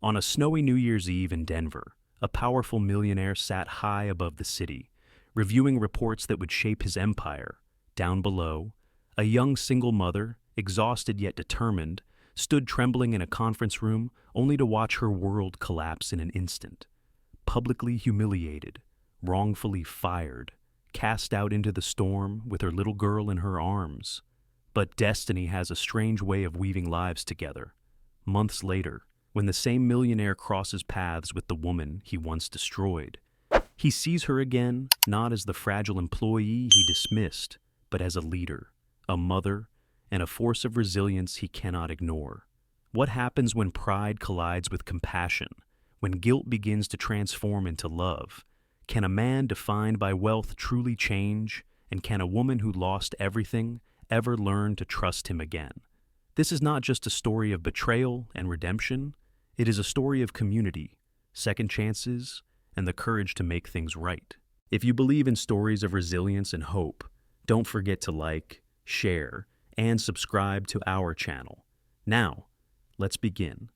On a snowy New Year's Eve in Denver, a powerful millionaire sat high above the city, reviewing reports that would shape his empire. Down below, a young single mother, exhausted yet determined, stood trembling in a conference room only to watch her world collapse in an instant. Publicly humiliated, wrongfully fired, cast out into the storm with her little girl in her arms. But destiny has a strange way of weaving lives together. Months later, when the same millionaire crosses paths with the woman he once destroyed, he sees her again, not as the fragile employee he dismissed, but as a leader, a mother, and a force of resilience he cannot ignore. What happens when pride collides with compassion, when guilt begins to transform into love? Can a man defined by wealth truly change, and can a woman who lost everything ever learn to trust him again? This is not just a story of betrayal and redemption, it is a story of community, second chances, and the courage to make things right. If you believe in stories of resilience and hope, don't forget to like, share, and subscribe to our channel. Now, let's begin.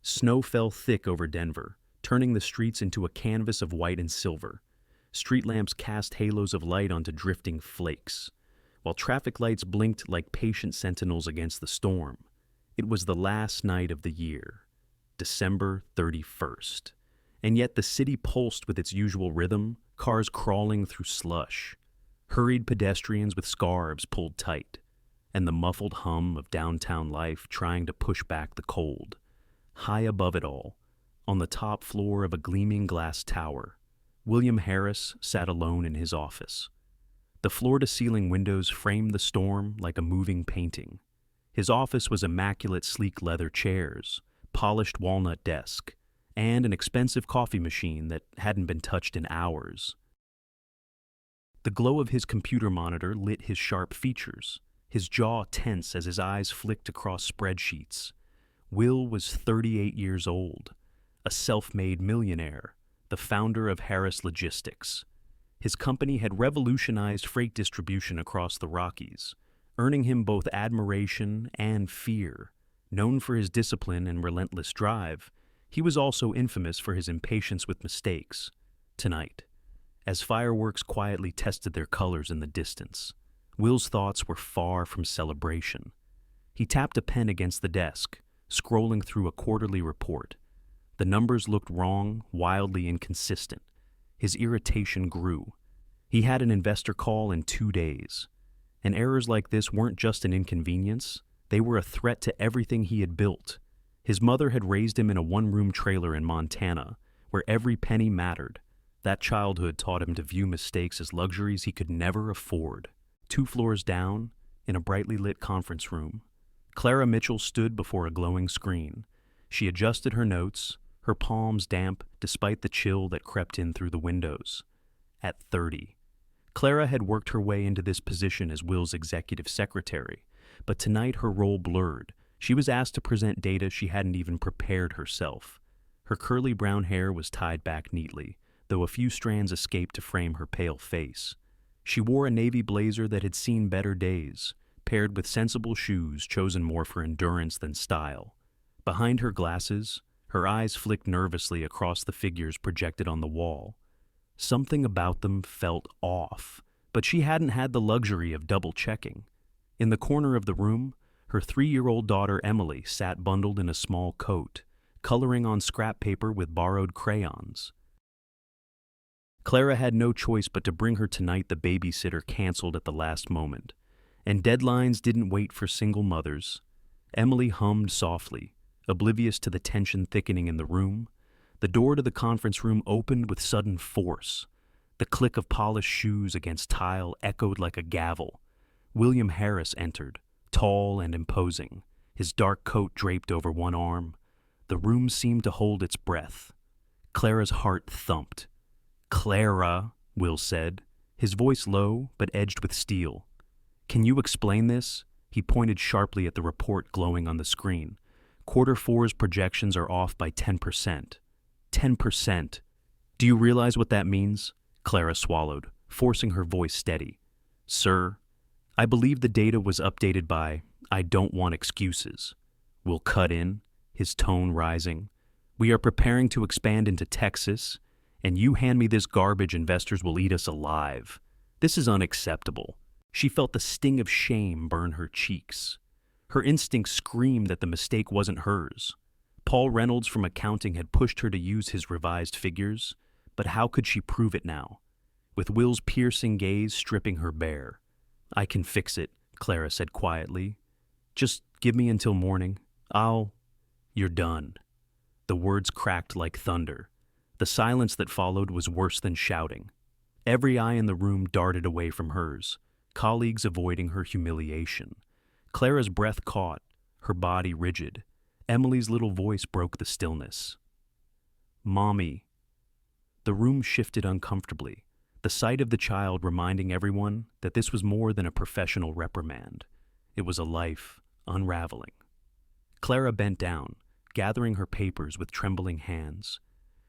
Snow fell thick over Denver, turning the streets into a canvas of white and silver. Street lamps cast halos of light onto drifting flakes, while traffic lights blinked like patient sentinels against the storm. It was the last night of the year, December 31st, and yet the city pulsed with its usual rhythm, cars crawling through slush, hurried pedestrians with scarves pulled tight, and the muffled hum of downtown life trying to push back the cold. High above it all, on the top floor of a gleaming glass tower, William Harris sat alone in his office. The floor-to-ceiling windows framed the storm like a moving painting. His office was immaculate sleek leather chairs, polished walnut desk, and an expensive coffee machine that hadn't been touched in hours. The glow of his computer monitor lit his sharp features, his jaw tense as his eyes flicked across spreadsheets. Will was 38 years old, a self-made millionaire, the founder of Harris Logistics. His company had revolutionized freight distribution across the Rockies, earning him both admiration and fear. Known for his discipline and relentless drive, he was also infamous for his impatience with mistakes. Tonight, as fireworks quietly tested their colors in the distance, Will's thoughts were far from celebration. He tapped a pen against the desk, scrolling through a quarterly report. The numbers looked wrong, wildly inconsistent. His irritation grew. He had an investor call in 2 days. And errors like this weren't just an inconvenience, they were a threat to everything he had built. His mother had raised him in a one-room trailer in Montana, where every penny mattered. That childhood taught him to view mistakes as luxuries he could never afford. 2 floors down, in a brightly lit conference room, Clara Mitchell stood before a glowing screen. She adjusted her notes, her palms damp despite the chill that crept in through the windows. At 30, Clara had worked her way into this position as Will's executive secretary, but tonight her role blurred. She was asked to present data she hadn't even prepared herself. Her curly brown hair was tied back neatly, though a few strands escaped to frame her pale face. She wore a navy blazer that had seen better days, paired with sensible shoes chosen more for endurance than style. Behind her glasses, her eyes flicked nervously across the figures projected on the wall. Something about them felt off, but she hadn't had the luxury of double-checking. In the corner of the room, her 3-year-old daughter Emily sat bundled in a small coat, coloring on scrap paper with borrowed crayons. Clara had no choice but to bring her tonight. The babysitter canceled at the last moment, and deadlines didn't wait for single mothers. Emily hummed softly, oblivious to the tension thickening in the room. The door to the conference room opened with sudden force. The click of polished shoes against tile echoed like a gavel. William Harris entered, tall and imposing, his dark coat draped over one arm. The room seemed to hold its breath. Clara's heart thumped. "Clara," Will said, his voice low but edged with steel. "Can you explain this?" He pointed sharply at the report glowing on the screen. "Q4's projections are off by 10%. 10%. Do you realize what that means?" Clara swallowed, forcing her voice steady. "Sir, I believe the data was updated by I don't want excuses." Will cut in, his tone rising. We are preparing to expand into Texas, and you hand me this garbage, investors will eat us alive. This is unacceptable. She felt the sting of shame burn her cheeks. Her instincts screamed that the mistake wasn't hers. Paul Reynolds from accounting had pushed her to use his revised figures, but how could she prove it now? With Will's piercing gaze stripping her bare. I can fix it, Clara said quietly. Just give me until morning. You're done. The words cracked like thunder. The silence that followed was worse than shouting. Every eye in the room darted away from hers, colleagues avoiding her humiliation. Clara's breath caught, her body rigid. Emily's little voice broke the stillness. Mommy. The room shifted uncomfortably, the sight of the child reminding everyone that this was more than a professional reprimand. It was a life unraveling. Clara bent down, gathering her papers with trembling hands.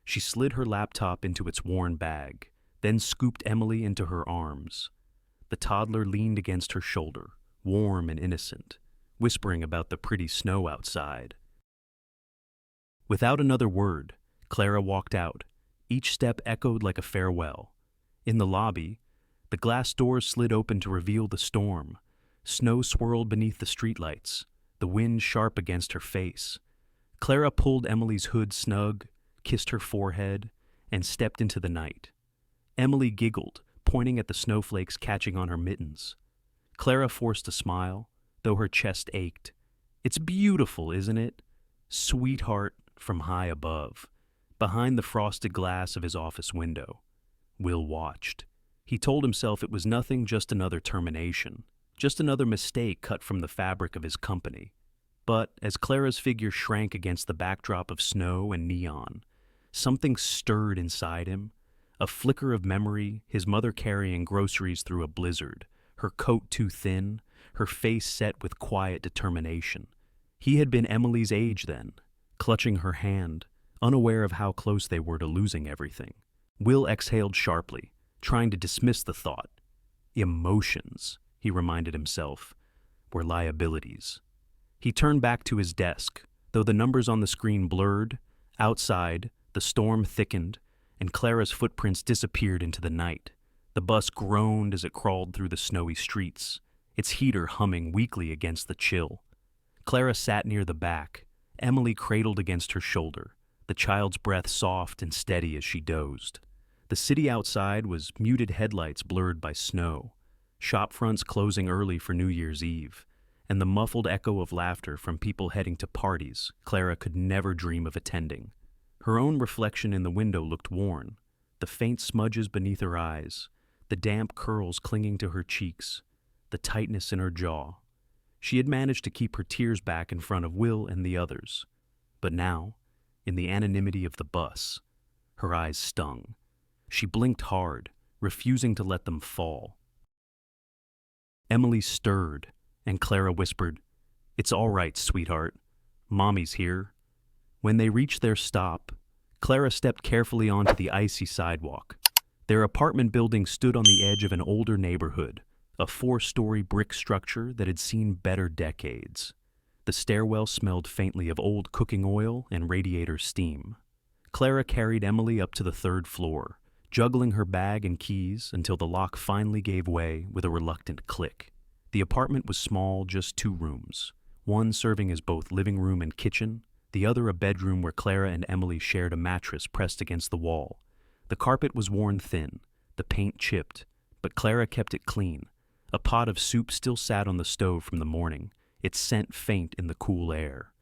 She slid her laptop into its worn bag, then scooped Emily into her arms. The toddler leaned against her shoulder, warm and innocent, whispering about the pretty snow outside. Without another word, Clara walked out. Each step echoed like a farewell. In the lobby, the glass doors slid open to reveal the storm. Snow swirled beneath the streetlights, the wind sharp against her face. Clara pulled Emily's hood snug, kissed her forehead, and stepped into the night. Emily giggled, pointing at the snowflakes catching on her mittens. Clara forced a smile, though her chest ached. It's beautiful, isn't it? Sweetheart from high above, behind the frosted glass of his office window. Will watched. He told himself it was nothing, just another termination, just another mistake cut from the fabric of his company. But as Clara's figure shrank against the backdrop of snow and neon, something stirred inside him. A flicker of memory, his mother carrying groceries through a blizzard, her coat too thin, her face set with quiet determination. He had been Emily's age then, clutching her hand, unaware of how close they were to losing everything. Will exhaled sharply, trying to dismiss the thought. Emotions, he reminded himself, were liabilities. He turned back to his desk, though the numbers on the screen blurred. Outside, the storm thickened, and Clara's footprints disappeared into the night. The bus groaned as it crawled through the snowy streets, its heater humming weakly against the chill. Clara sat near the back, Emily cradled against her shoulder, the child's breath soft and steady as she dozed. The city outside was muted headlights blurred by snow, shop fronts closing early for New Year's Eve, and the muffled echo of laughter from people heading to parties Clara could never dream of attending. Her own reflection in the window looked worn, the faint smudges beneath her eyes, the damp curls clinging to her cheeks, the tightness in her jaw. She had managed to keep her tears back in front of Will and the others, but now, in the anonymity of the bus, her eyes stung. She blinked hard, refusing to let them fall. Emily stirred, and Clara whispered, "It's all right, sweetheart. Mommy's here." When they reached their stop, Clara stepped carefully onto the icy sidewalk. Their apartment building stood on the edge of an older neighborhood, a 4-story brick structure that had seen better decades. The stairwell smelled faintly of old cooking oil and radiator steam. Clara carried Emily up to the 3rd floor, juggling her bag and keys until the lock finally gave way with a reluctant click. The apartment was small, just 2 rooms, one serving as both living room and kitchen, the other a bedroom where Clara and Emily shared a mattress pressed against the wall. The carpet was worn thin, the paint chipped, but Clara kept it clean. A pot of soup still sat on the stove from the morning, its scent faint in the cool air.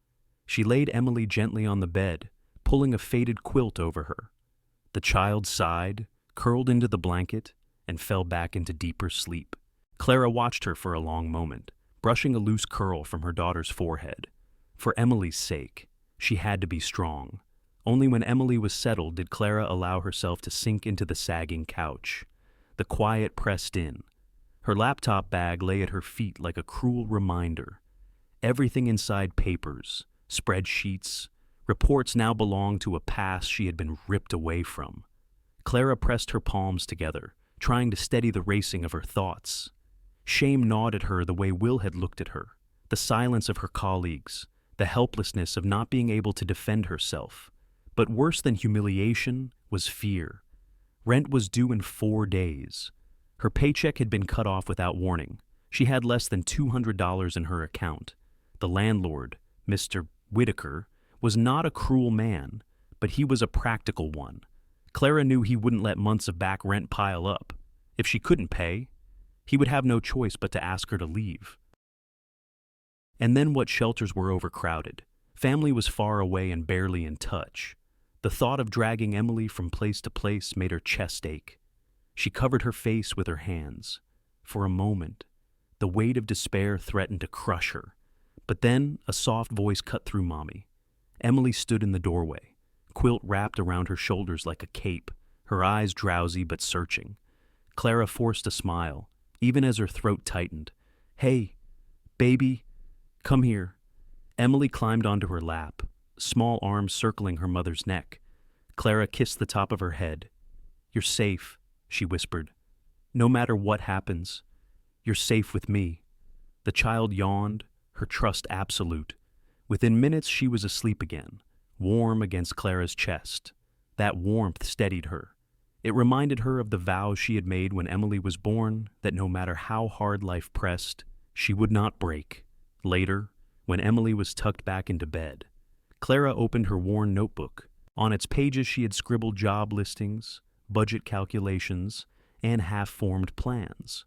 She laid Emily gently on the bed, pulling a faded quilt over her. The child sighed, curled into the blanket, and fell back into deeper sleep. Clara watched her for a long moment, brushing a loose curl from her daughter's forehead. For Emily's sake, she had to be strong. Only when Emily was settled did Clara allow herself to sink into the sagging couch. The quiet pressed in. Her laptop bag lay at her feet like a cruel reminder. Everything inside papers, spreadsheets, reports now belonged to a past she had been ripped away from. Clara pressed her palms together, trying to steady the racing of her thoughts. Shame gnawed at her the way Will had looked at her, the silence of her colleagues, the helplessness of not being able to defend herself. But worse than humiliation was fear. Rent was due in 4 days. Her paycheck had been cut off without warning. She had less than $200 in her account. The landlord, Mr. Whitaker, was not a cruel man, but he was a practical one. Clara knew he wouldn't let months of back rent pile up. If she couldn't pay, he would have no choice but to ask her to leave. And then what shelters were overcrowded. Family was far away and barely in touch. The thought of dragging Emily from place to place made her chest ache. She covered her face with her hands. For a moment, the weight of despair threatened to crush her. But then a soft voice cut through Mommy. Emily stood in the doorway, quilt wrapped around her shoulders like a cape, her eyes drowsy but searching. Clara forced a smile, even as her throat tightened. "Hey, baby, come here." Emily climbed onto her lap, small arms circling her mother's neck. Clara kissed the top of her head. "You're safe," she whispered. "No matter what happens, you're safe with me." The child yawned, her trust absolute. Within minutes she was asleep again, warm against Clara's chest. That warmth steadied her. It reminded her of the vows she had made when Emily was born, that no matter how hard life pressed, she would not break. Later, when Emily was tucked back into bed, Clara opened her worn notebook. On its pages she had scribbled job listings, budget calculations, and half-formed plans.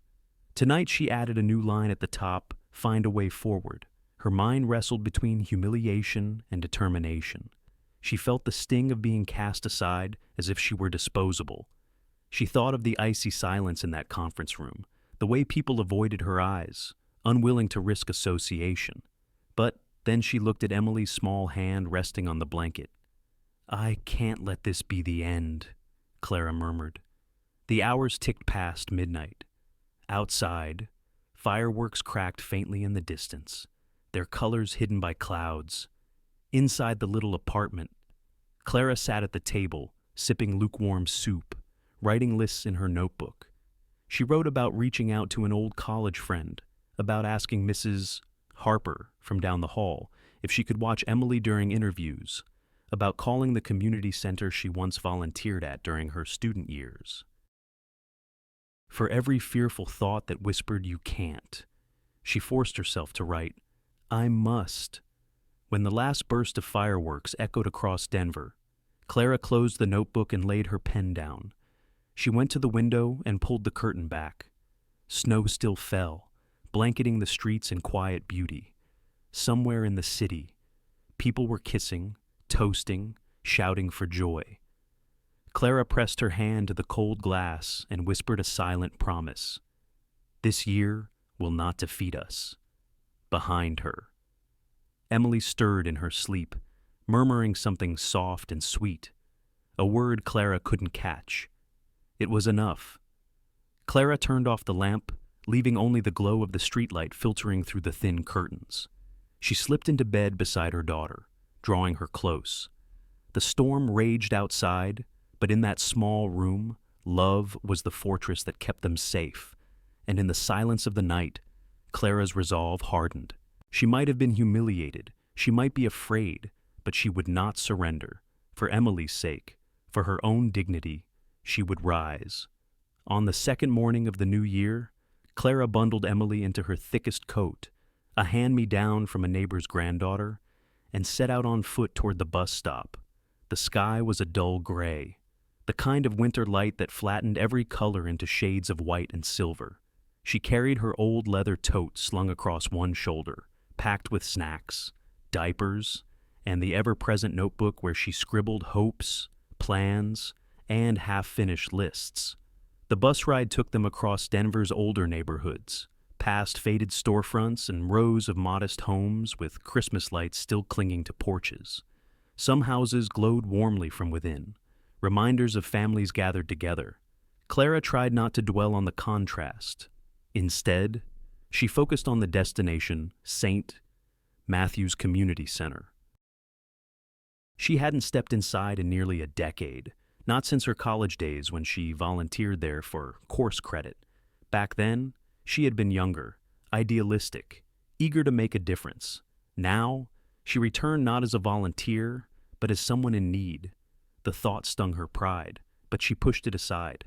Tonight she added a new line at the top, "Find a way forward." Her mind wrestled between humiliation and determination. She felt the sting of being cast aside as if she were disposable. She thought of the icy silence in that conference room, the way people avoided her eyes, unwilling to risk association. But then she looked at Emily's small hand resting on the blanket. "I can't let this be the end," Clara murmured. The hours ticked past midnight. Outside, fireworks cracked faintly in the distance, their colors hidden by clouds. Inside the little apartment, Clara sat at the table, sipping lukewarm soup, writing lists in her notebook. She wrote about reaching out to an old college friend, about asking Mrs. Harper from down the hall if she could watch Emily during interviews, about calling the community center she once volunteered at during her student years. For every fearful thought that whispered, "You can't," she forced herself to write, "I must." When the last burst of fireworks echoed across Denver, Clara closed the notebook and laid her pen down. She went to the window and pulled the curtain back. Snow still fell, blanketing the streets in quiet beauty. Somewhere in the city, people were kissing, toasting, shouting for joy. Clara pressed her hand to the cold glass and whispered a silent promise. "This year will not defeat us." Behind her, Emily stirred in her sleep, murmuring something soft and sweet, a word Clara couldn't catch. It was enough. Clara turned off the lamp, leaving only the glow of the streetlight filtering through the thin curtains. She slipped into bed beside her daughter, drawing her close. The storm raged outside, but in that small room, love was the fortress that kept them safe. And in the silence of the night, Clara's resolve hardened. She might have been humiliated, she might be afraid, but she would not surrender. For Emily's sake, for her own dignity, she would rise. On the second morning of the new year, Clara bundled Emily into her thickest coat, a hand-me-down from a neighbor's granddaughter, and set out on foot toward the bus stop. The sky was a dull gray, the kind of winter light that flattened every color into shades of white and silver. She carried her old leather tote slung across one shoulder, packed with snacks, diapers, and the ever-present notebook where she scribbled hopes, plans, and half-finished lists. The bus ride took them across Denver's older neighborhoods, past faded storefronts and rows of modest homes with Christmas lights still clinging to porches. Some houses glowed warmly from within, reminders of families gathered together. Clara tried not to dwell on the contrast. Instead, she focused on the destination, St. Matthew's Community Center. She hadn't stepped inside in nearly a decade, not since her college days when she volunteered there for course credit. Back then, she had been younger, idealistic, eager to make a difference. Now, she returned not as a volunteer, but as someone in need. The thought stung her pride, but she pushed it aside.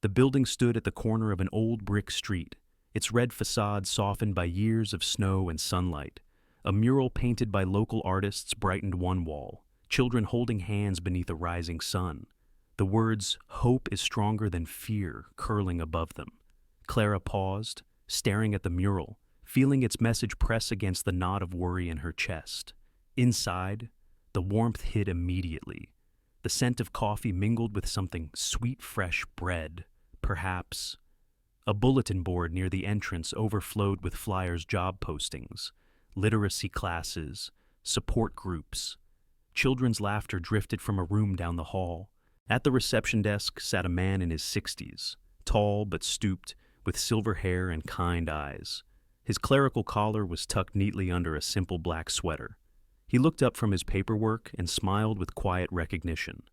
The building stood at the corner of an old brick street, its red facade softened by years of snow and sunlight. A mural painted by local artists brightened one wall, children holding hands beneath a rising sun. The words, "Hope is stronger than fear," curling above them. Clara paused, staring at the mural, feeling its message press against the knot of worry in her chest. Inside, the warmth hit immediately. The scent of coffee mingled with something sweet, fresh bread, perhaps. A bulletin board near the entrance overflowed with flyers, job postings, literacy classes, support groups. Children's laughter drifted from a room down the hall. At the reception desk sat a man in his 60s, tall but stooped, with silver hair and kind eyes. His clerical collar was tucked neatly under a simple black sweater. He looked up from his paperwork and smiled with quiet recognition.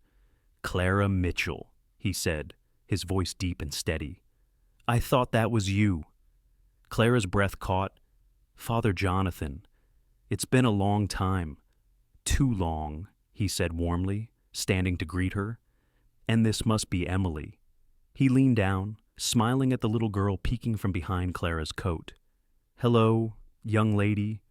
"Clara Mitchell," he said, his voice deep and steady. "I thought that was you." Clara's breath caught. "Father Jonathan, it's been a long time." "Too long," he said warmly, standing to greet her. "And this must be Emily." He leaned down, smiling at the little girl peeking from behind Clara's coat. "Hello, young lady."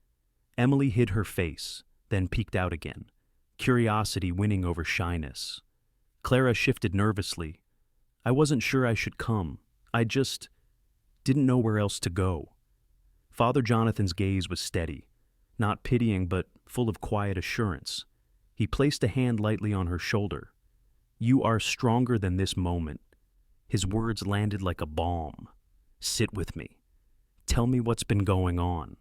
Emily hid her face, then peeked out again, curiosity winning over shyness. Clara shifted nervously. "I wasn't sure I should come. I just didn't know where else to go." Father Jonathan's gaze was steady, not pitying but full of quiet assurance. He placed a hand lightly on her shoulder. "You are stronger than this moment." His words landed like a balm. "Sit with me. Tell me what's been going on."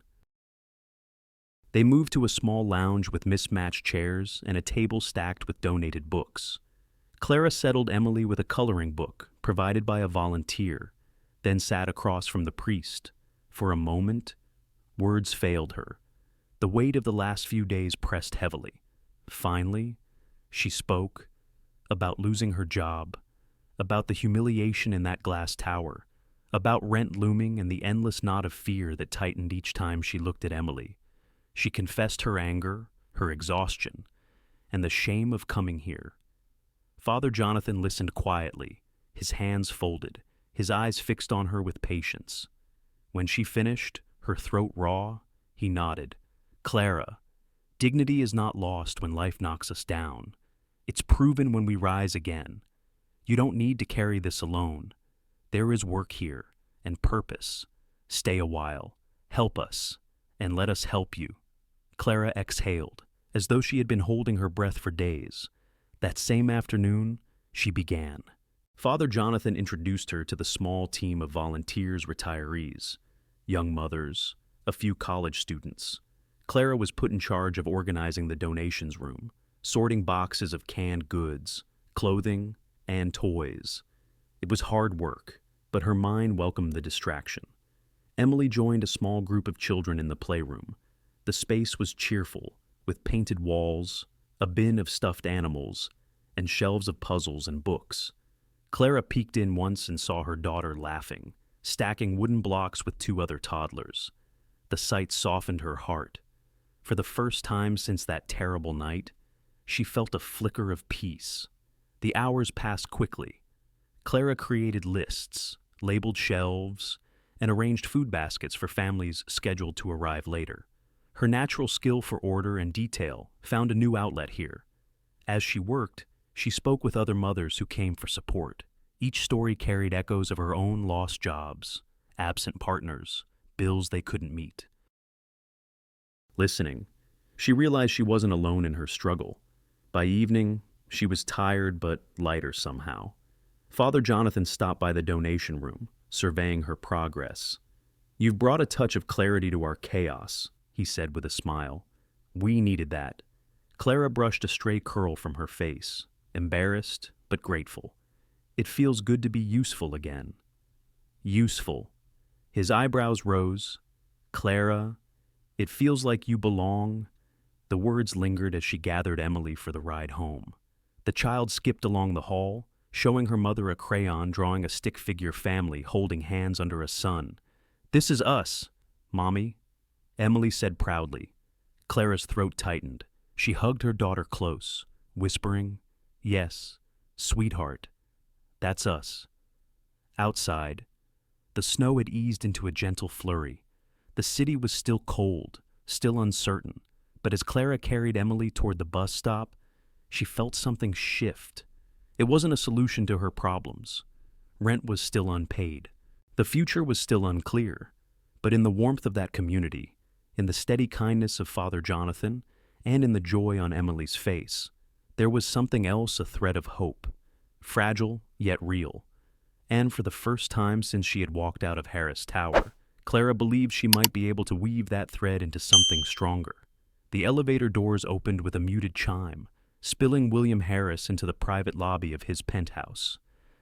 They moved to a small lounge with mismatched chairs and a table stacked with donated books. Clara settled Emily with a coloring book provided by a volunteer, then sat across from the priest. For a moment, words failed her. The weight of the last few days pressed heavily. Finally, she spoke about losing her job, about the humiliation in that glass tower, about rent looming and the endless knot of fear that tightened each time she looked at Emily. She confessed her anger, her exhaustion, and the shame of coming here. Father Jonathan listened quietly, his hands folded, his eyes fixed on her with patience. When she finished, her throat raw, he nodded. "Clara, dignity is not lost when life knocks us down. It's proven when we rise again. You don't need to carry this alone. There is work here, and purpose. Stay a while, help us, and let us help you." Clara exhaled, as though she had been holding her breath for days. That same afternoon, she began. Father Jonathan introduced her to the small team of volunteers, retirees, young mothers, a few college students. Clara was put in charge of organizing the donations room, sorting boxes of canned goods, clothing, and toys. It was hard work, but her mind welcomed the distraction. Emily joined a small group of children in the playroom. The space was cheerful, with painted walls, a bin of stuffed animals, and shelves of puzzles and books. Clara peeked in once and saw her daughter laughing, stacking wooden blocks with two other toddlers. The sight softened her heart. For the first time since that terrible night, she felt a flicker of peace. The hours passed quickly. Clara created lists, labeled shelves, and arranged food baskets for families scheduled to arrive later. Her natural skill for order and detail found a new outlet here. As she worked, she spoke with other mothers who came for support. Each story carried echoes of her own lost jobs, absent partners, bills they couldn't meet. Listening, she realized she wasn't alone in her struggle. By evening, she was tired but lighter somehow. Father Jonathan stopped by the donation room, surveying her progress. "You've brought a touch of clarity to our chaos," he said with a smile. "We needed that." Clara brushed a stray curl from her face, embarrassed but grateful. "It feels good to be useful again." "Useful." His eyebrows rose. "Clara, it feels like you belong." The words lingered as she gathered Emily for the ride home. The child skipped along the hall, showing her mother a crayon drawing a stick figure family holding hands under a sun. "This is us, Mommy," Emily said proudly. Clara's throat tightened. She hugged her daughter close, whispering, "Yes, sweetheart, that's us." Outside, the snow had eased into a gentle flurry. The city was still cold, still uncertain, but as Clara carried Emily toward the bus stop, she felt something shift. It wasn't a solution to her problems. Rent was still unpaid. The future was still unclear. But in the warmth of that community, in the steady kindness of Father Jonathan, and in the joy on Emily's face, there was something else, a thread of hope, fragile yet real. And for the first time since she had walked out of Harris Tower, Clara believed she might be able to weave that thread into something stronger. The elevator doors opened with a muted chime, spilling William Harris into the private lobby of his penthouse.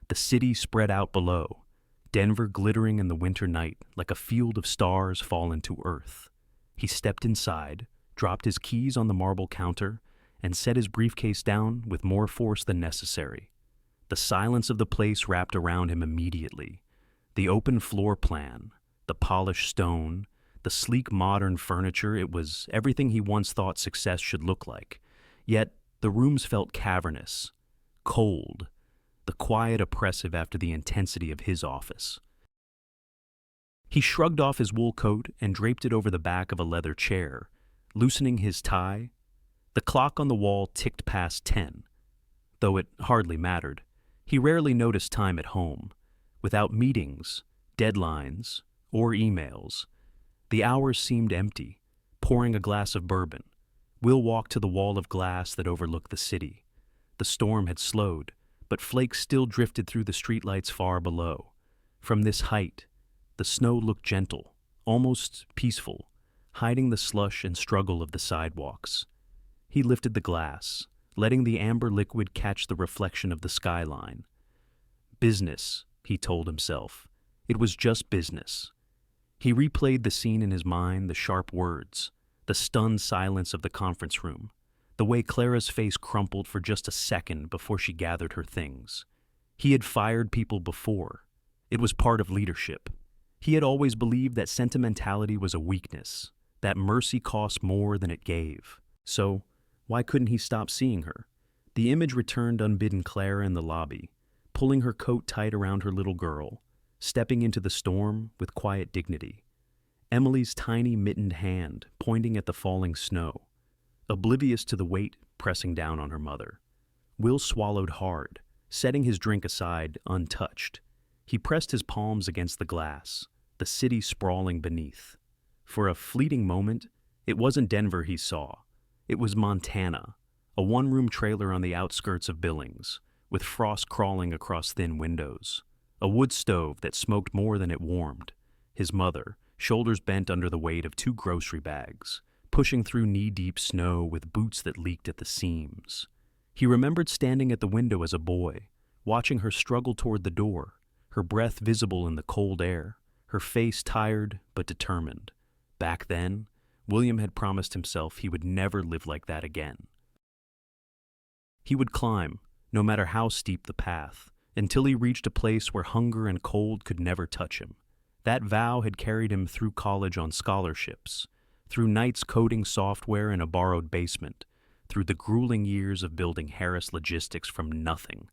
The city spread out below, Denver glittering in the winter night like a field of stars fallen to earth. He stepped inside, dropped his keys on the marble counter, and set his briefcase down with more force than necessary. The silence of the place wrapped around him immediately. The open floor plan, the polished stone, the sleek modern furniture, it was everything he once thought success should look like. Yet the rooms felt cavernous, cold, the quiet oppressive after the intensity of his office. He shrugged off his wool coat and draped it over the back of a leather chair, loosening his tie. The clock on the wall ticked past 10. Though it hardly mattered, he rarely noticed time at home. Without meetings, deadlines, or emails, the hours seemed empty. Pouring a glass of bourbon, Will walked to the wall of glass that overlooked the city. The storm had slowed, but flakes still drifted through the streetlights far below. From this height, the snow looked gentle, almost peaceful, hiding the slush and struggle of the sidewalks. He lifted the glass, letting the amber liquid catch the reflection of the skyline. Business, he told himself. It was just business. He replayed the scene in his mind, the sharp words, the stunned silence of the conference room, the way Clara's face crumpled for just a second before she gathered her things. He had fired people before. It was part of leadership. He had always believed that sentimentality was a weakness, that mercy cost more than it gave. So, why couldn't he stop seeing her? The image returned unbidden Clara in the lobby, pulling her coat tight around her little girl, stepping into the storm with quiet dignity. Emily's tiny mittened hand pointing at the falling snow, oblivious to the weight pressing down on her mother. Will swallowed hard, setting his drink aside untouched. He pressed his palms against the glass, the city sprawling beneath. For a fleeting moment, it wasn't Denver he saw. It was Montana, a one-room trailer on the outskirts of Billings, with frost crawling across thin windows. A wood stove that smoked more than it warmed. His mother, shoulders bent under the weight of 2 grocery bags, pushing through knee-deep snow with boots that leaked at the seams. He remembered standing at the window as a boy, watching her struggle toward the door, her breath visible in the cold air, her face tired but determined. Back then, William had promised himself he would never live like that again. He would climb, no matter how steep the path, until he reached a place where hunger and cold could never touch him. That vow had carried him through college on scholarships, through nights coding software in a borrowed basement, through the grueling years of building Harris Logistics from nothing.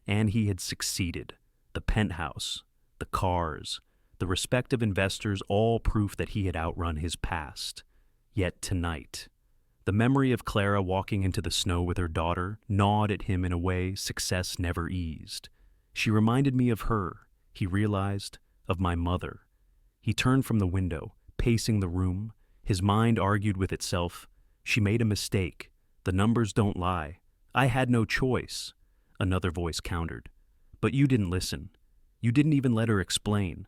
And he had succeeded. The penthouse, the cars, the respect of investors, all proof that he had outrun his past. Yet tonight, the memory of Clara walking into the snow with her daughter gnawed at him in a way success never eased. She reminded me of her, he realized, of my mother. He turned from the window, pacing the room. His mind argued with itself. She made a mistake. The numbers don't lie. I had no choice. Another voice countered. But you didn't listen. You didn't even let her explain.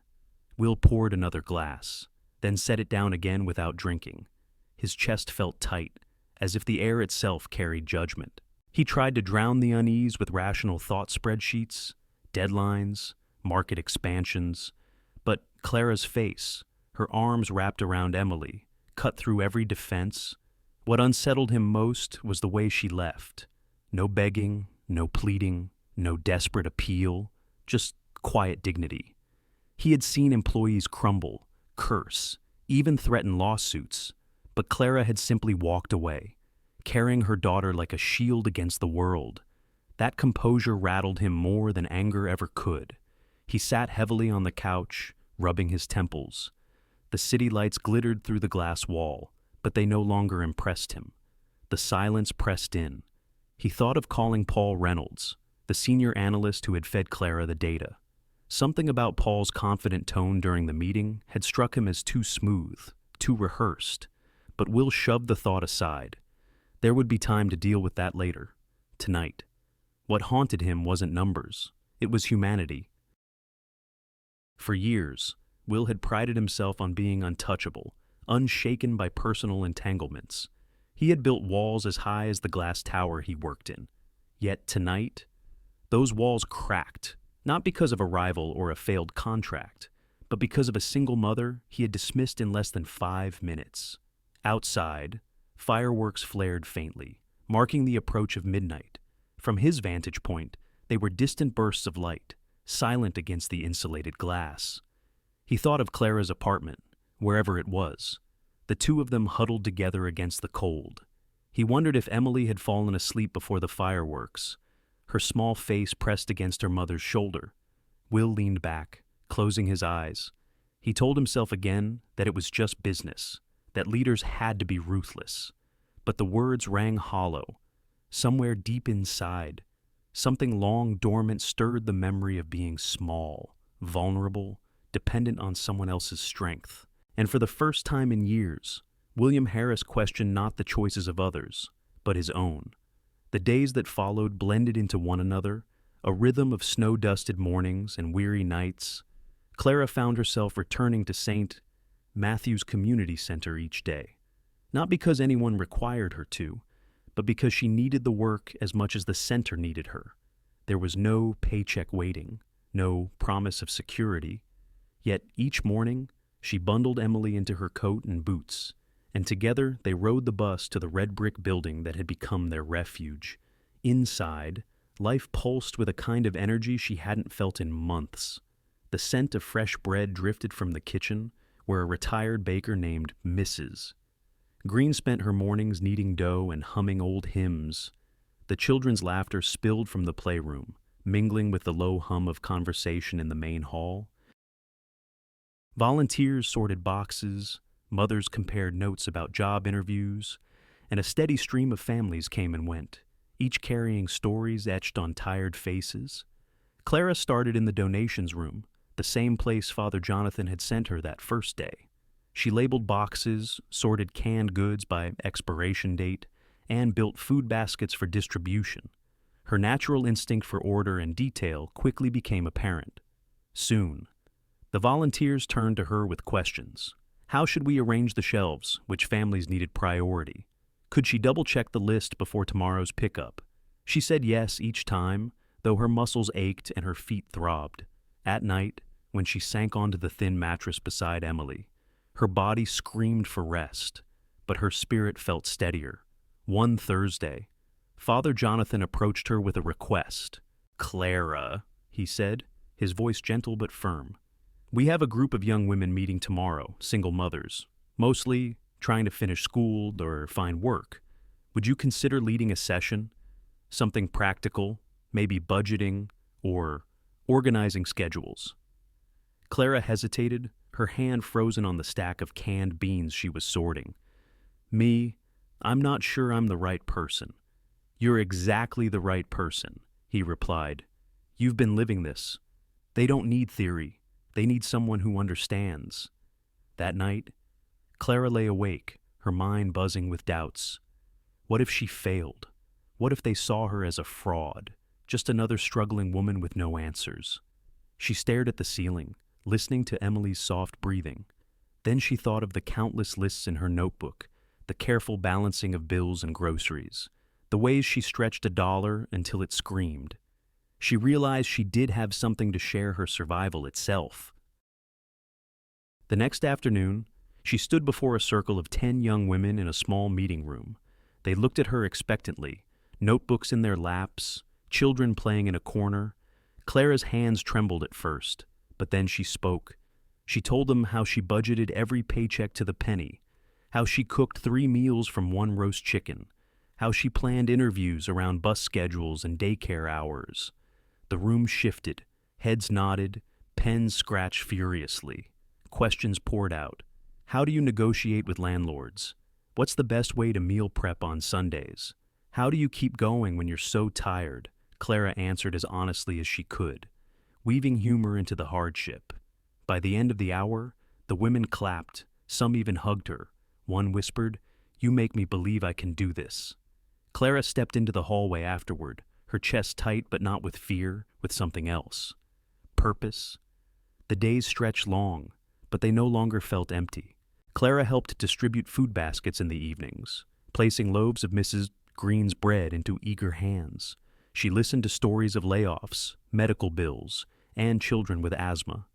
Will poured another glass, then set it down again without drinking. His chest felt tight, as if the air itself carried judgment. He tried to drown the unease with rational thought spreadsheets, deadlines, market expansions. But Clara's face, her arms wrapped around Emily, cut through every defense. What unsettled him most was the way she left. No begging, no pleading, no desperate appeal, just quiet dignity. He had seen employees crumble, curse, even threaten lawsuits, but Clara had simply walked away, carrying her daughter like a shield against the world. That composure rattled him more than anger ever could. He sat heavily on the couch, rubbing his temples. The city lights glittered through the glass wall, but they no longer impressed him. The silence pressed in. He thought of calling Paul Reynolds, the senior analyst who had fed Clara the data. Something about Paul's confident tone during the meeting had struck him as too smooth, too rehearsed. But Will shoved the thought aside. There would be time to deal with that later, tonight. What haunted him wasn't numbers, it was humanity. For years, Will had prided himself on being untouchable, unshaken by personal entanglements. He had built walls as high as the glass tower he worked in. Yet tonight, those walls cracked, not because of a rival or a failed contract, but because of a single mother he had dismissed in less than 5 minutes. Outside, fireworks flared faintly, marking the approach of midnight. From his vantage point, they were distant bursts of light, silent against the insulated glass. He thought of Clara's apartment, wherever it was. The two of them huddled together against the cold. He wondered if Emily had fallen asleep before the fireworks, her small face pressed against her mother's shoulder. Will leaned back, closing his eyes. He told himself again that it was just business, that leaders had to be ruthless. But the words rang hollow. Somewhere deep inside, something long dormant stirred the memory of being small, vulnerable, dependent on someone else's strength. And for the first time in years, William Harris questioned not the choices of others, but his own. The days that followed blended into one another, a rhythm of snow-dusted mornings and weary nights. Clara found herself returning to St. Matthew's Community Center each day, not because anyone required her to, but because she needed the work as much as the center needed her. There was no paycheck waiting, no promise of security. Yet each morning, she bundled Emily into her coat and boots, and together they rode the bus to the red brick building that had become their refuge. Inside, life pulsed with a kind of energy she hadn't felt in months. The scent of fresh bread drifted from the kitchen, where a retired baker named Mrs. Green spent her mornings kneading dough and humming old hymns. The children's laughter spilled from the playroom, mingling with the low hum of conversation in the main hall. Volunteers sorted boxes, mothers compared notes about job interviews, and a steady stream of families came and went, each carrying stories etched on tired faces. Clara started in the donations room, the same place Father Jonathan had sent her that first day. She labeled boxes, sorted canned goods by expiration date, and built food baskets for distribution. Her natural instinct for order and detail quickly became apparent. Soon, the volunteers turned to her with questions. How should we arrange the shelves? Which families needed priority? Could she double-check the list before tomorrow's pickup? She said yes each time, though her muscles ached and her feet throbbed. At night, when she sank onto the thin mattress beside Emily, her body screamed for rest, but her spirit felt steadier. One Thursday, Father Jonathan approached her with a request. "Clara," he said, his voice gentle but firm. "We have a group of young women meeting tomorrow, single mothers, mostly trying to finish school or find work. Would you consider leading a session? Something practical, maybe budgeting or organizing schedules?" Clara hesitated, her hand frozen on the stack of canned beans she was sorting. I'm not sure I'm the right person." "You're exactly the right person," he replied. "You've been living this. They don't need theory. They need someone who understands." That night, Clara lay awake, her mind buzzing with doubts. What if she failed? What if they saw her as a fraud, just another struggling woman with no answers? She stared at the ceiling, listening to Emily's soft breathing. Then she thought of the countless lists in her notebook, the careful balancing of bills and groceries, the ways she stretched $1 until it screamed. She realized she did have something to share her survival itself. The next afternoon, she stood before a circle of 10 young women in a small meeting room. They looked at her expectantly, notebooks in their laps, children playing in a corner. Clara's hands trembled at first, but then she spoke. She told them how she budgeted every paycheck to the penny, how she cooked 3 meals from 1 roast chicken, how she planned interviews around bus schedules and daycare hours. The room shifted, heads nodded, pens scratched furiously. Questions poured out. How do you negotiate with landlords? What's the best way to meal prep on Sundays? How do you keep going when you're so tired? Clara answered as honestly as she could, weaving humor into the hardship. By the end of the hour, the women clapped, some even hugged her. One whispered, "You make me believe I can do this." Clara stepped into the hallway afterward, her chest tight but not with fear, with something else. Purpose. The days stretched long, but they no longer felt empty. Clara helped distribute food baskets in the evenings, placing loaves of Mrs. Green's bread into eager hands. She listened to stories of layoffs, medical bills, and children with asthma.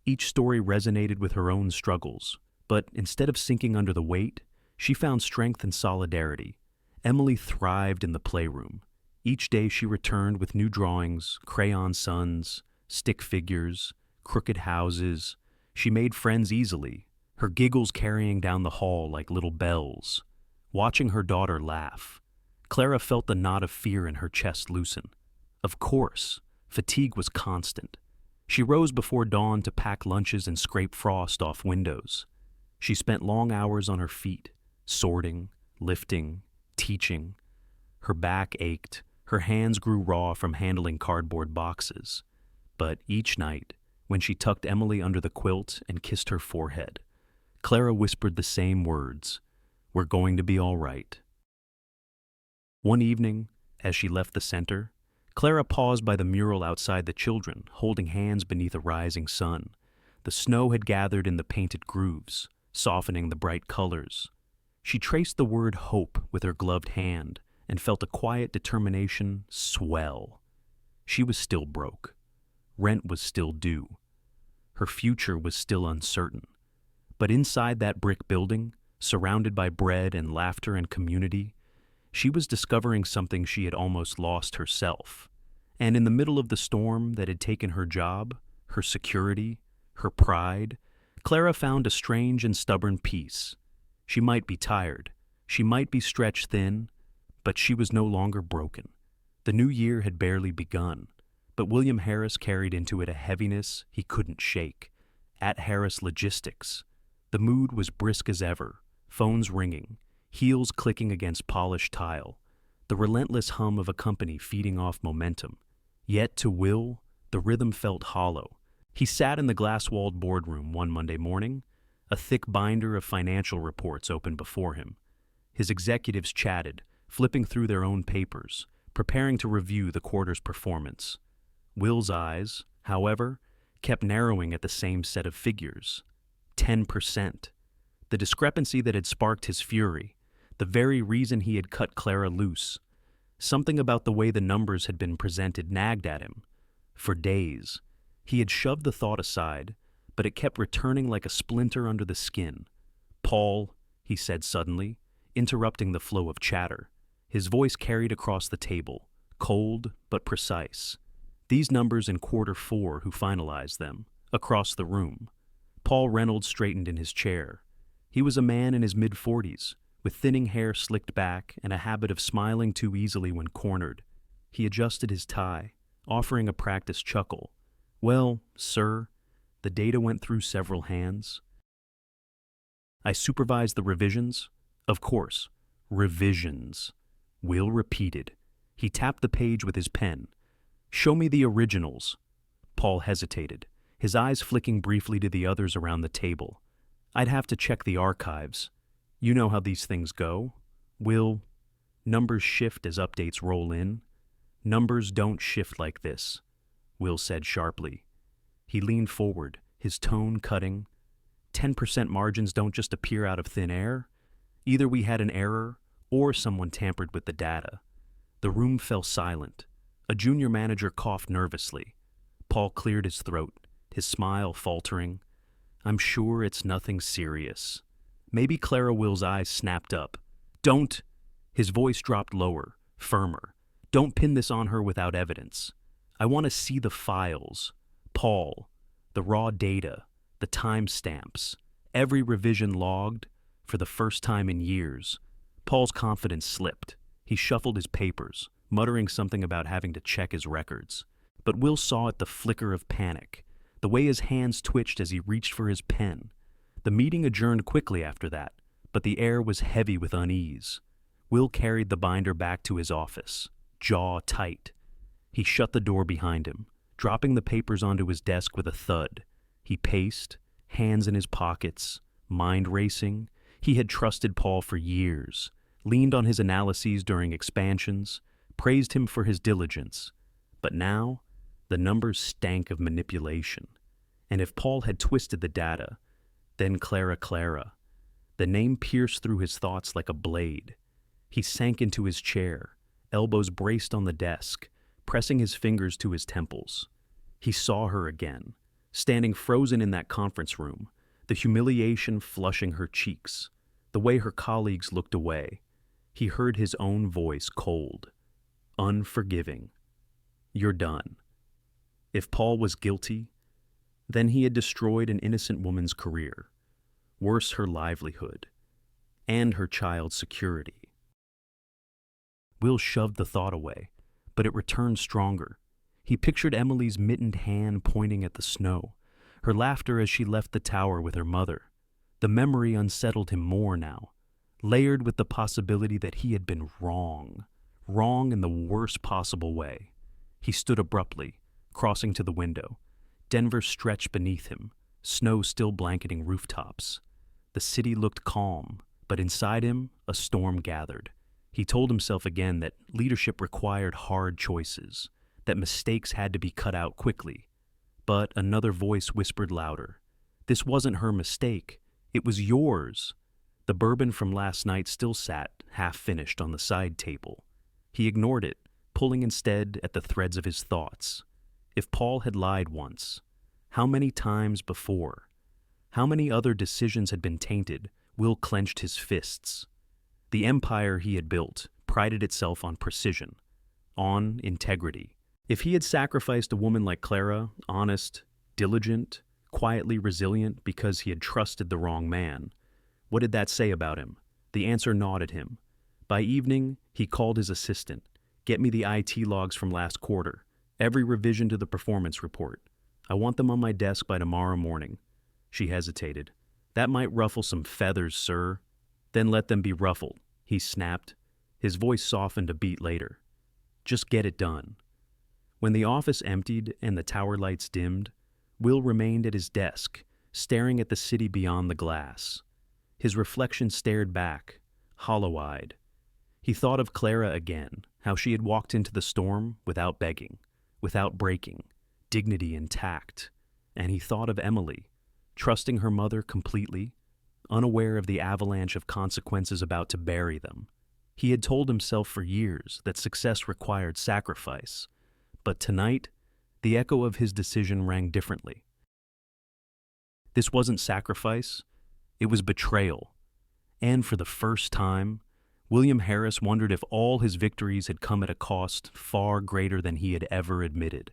Each story resonated with her own struggles, but instead of sinking under the weight, she found strength and solidarity. Emily thrived in the playroom. Each day she returned with new drawings, crayon suns, stick figures, crooked houses. She made friends easily, her giggles carrying down the hall like little bells. Watching her daughter laugh, Clara felt the knot of fear in her chest loosen. Of course, fatigue was constant. She rose before dawn to pack lunches and scrape frost off windows. She spent long hours on her feet, sorting, lifting, teaching. Her back ached, her hands grew raw from handling cardboard boxes. But each night, when she tucked Emily under the quilt and kissed her forehead, Clara whispered the same words, "We're going to be all right." One evening, as she left the center, Clara paused by the mural outside the children, holding hands beneath a rising sun. The snow had gathered in the painted grooves, softening the bright colors. She traced the word hope with her gloved hand and felt a quiet determination swell. She was still broke. Rent was still due. Her future was still uncertain. But inside that brick building, surrounded by bread and laughter and community, she was discovering something she had almost lost herself. And in the middle of the storm that had taken her job, her security, her pride, Clara found a strange and stubborn peace. She might be tired, she might be stretched thin, but she was no longer broken. The new year had barely begun, but William Harris carried into it a heaviness he couldn't shake. At Harris Logistics, the mood was brisk as ever, phones ringing, heels clicking against polished tile, the relentless hum of a company feeding off momentum. Yet to Will, the rhythm felt hollow. He sat in the glass-walled boardroom one Monday morning, a thick binder of financial reports open before him. His executives chatted, flipping through their own papers, preparing to review the quarter's performance. Will's eyes, however, kept narrowing at the same set of figures. 10%. The discrepancy that had sparked his fury, the very reason he had cut Clara loose. Something about the way the numbers had been presented nagged at him. For days, he had shoved the thought aside, but it kept returning like a splinter under the skin. "Paul," he said suddenly, interrupting the flow of chatter. His voice carried across the table, cold but precise. "These numbers in quarter four, who finalized them?" Across the room. Paul Reynolds straightened in his chair. He was a man in his mid-40s, with thinning hair slicked back and a habit of smiling too easily when cornered. He adjusted his tie, offering a practiced chuckle. "Well, sir," the data went through several hands. "I supervised the revisions?" "Of course. Revisions." Will repeated. He tapped the page with his pen. "Show me the originals." Paul hesitated, his eyes flicking briefly to the others around the table. "I'd have to check the archives. You know how these things go." "Will, numbers shift as updates roll in." "Numbers don't shift like this," Will said sharply. He leaned forward, his tone cutting. 10% margins don't just appear out of thin air. Either we had an error, or someone tampered with the data. The room fell silent. A junior manager coughed nervously. Paul cleared his throat, his smile faltering. "I'm sure it's nothing serious." Maybe Clara Will's eyes snapped up. "Don't!" His voice dropped lower, firmer. "Don't pin this on her without evidence. I want to see the files. Paul, the raw data, the timestamps, every revision logged, for the first time in years." Paul's confidence slipped. He shuffled his papers, muttering something about having to check his records. But Will saw at the flicker of panic, the way his hands twitched as he reached for his pen. The meeting adjourned quickly after that, but the air was heavy with unease. Will carried the binder back to his office, jaw tight. He shut the door behind him, dropping the papers onto his desk with a thud. He paced, hands in his pockets, mind racing. He had trusted Paul for years, leaned on his analyses during expansions, praised him for his diligence. But now, the numbers stank of manipulation. And if Paul had twisted the data, then Clara. The name pierced through his thoughts like a blade. He sank into his chair, elbows braced on the desk, pressing his fingers to his temples. He saw her again, standing frozen in that conference room, the humiliation flushing her cheeks, the way her colleagues looked away. He heard his own voice cold, unforgiving. "You're done." If Paul was guilty, then he had destroyed an innocent woman's career, worse, her livelihood, and her child's security. Will shoved the thought away, but it returned stronger. He pictured Emily's mittened hand pointing at the snow, her laughter as she left the tower with her mother. The memory unsettled him more now, layered with the possibility that he had been wrong in the worst possible way. He stood abruptly, crossing to the window. Denver stretched beneath him, snow still blanketing rooftops. The city looked calm, but inside him, a storm gathered. He told himself again that leadership required hard choices, that mistakes had to be cut out quickly. But another voice whispered louder. This wasn't her mistake. It was yours. The bourbon from last night still sat, half-finished, on the side table. He ignored it, pulling instead at the threads of his thoughts. If Paul had lied once, how many times before? How many other decisions had been tainted? Will clenched his fists. The empire he had built prided itself on precision, on integrity. If he had sacrificed a woman like Clara, honest, diligent, quietly resilient, because he had trusted the wrong man, what did that say about him? The answer gnawed at him. By evening, he called his assistant. "Get me the IT logs from last quarter. Every revision to the performance report. I want them on my desk by tomorrow morning." She hesitated. "That might ruffle some feathers, sir." "Then let them be ruffled," he snapped. His voice softened a beat later. "Just get it done." When the office emptied and the tower lights dimmed, Will remained at his desk, staring at the city beyond the glass. His reflection stared back, hollow-eyed. He thought of Clara again, how she had walked into the storm without begging, without breaking, dignity intact. And he thought of Emily, trusting her mother completely, unaware of the avalanche of consequences about to bury them. He had told himself for years that success required sacrifice, but tonight, the echo of his decision rang differently. This wasn't sacrifice, it was betrayal. And for the first time, William Harris wondered if all his victories had come at a cost far greater than he had ever admitted.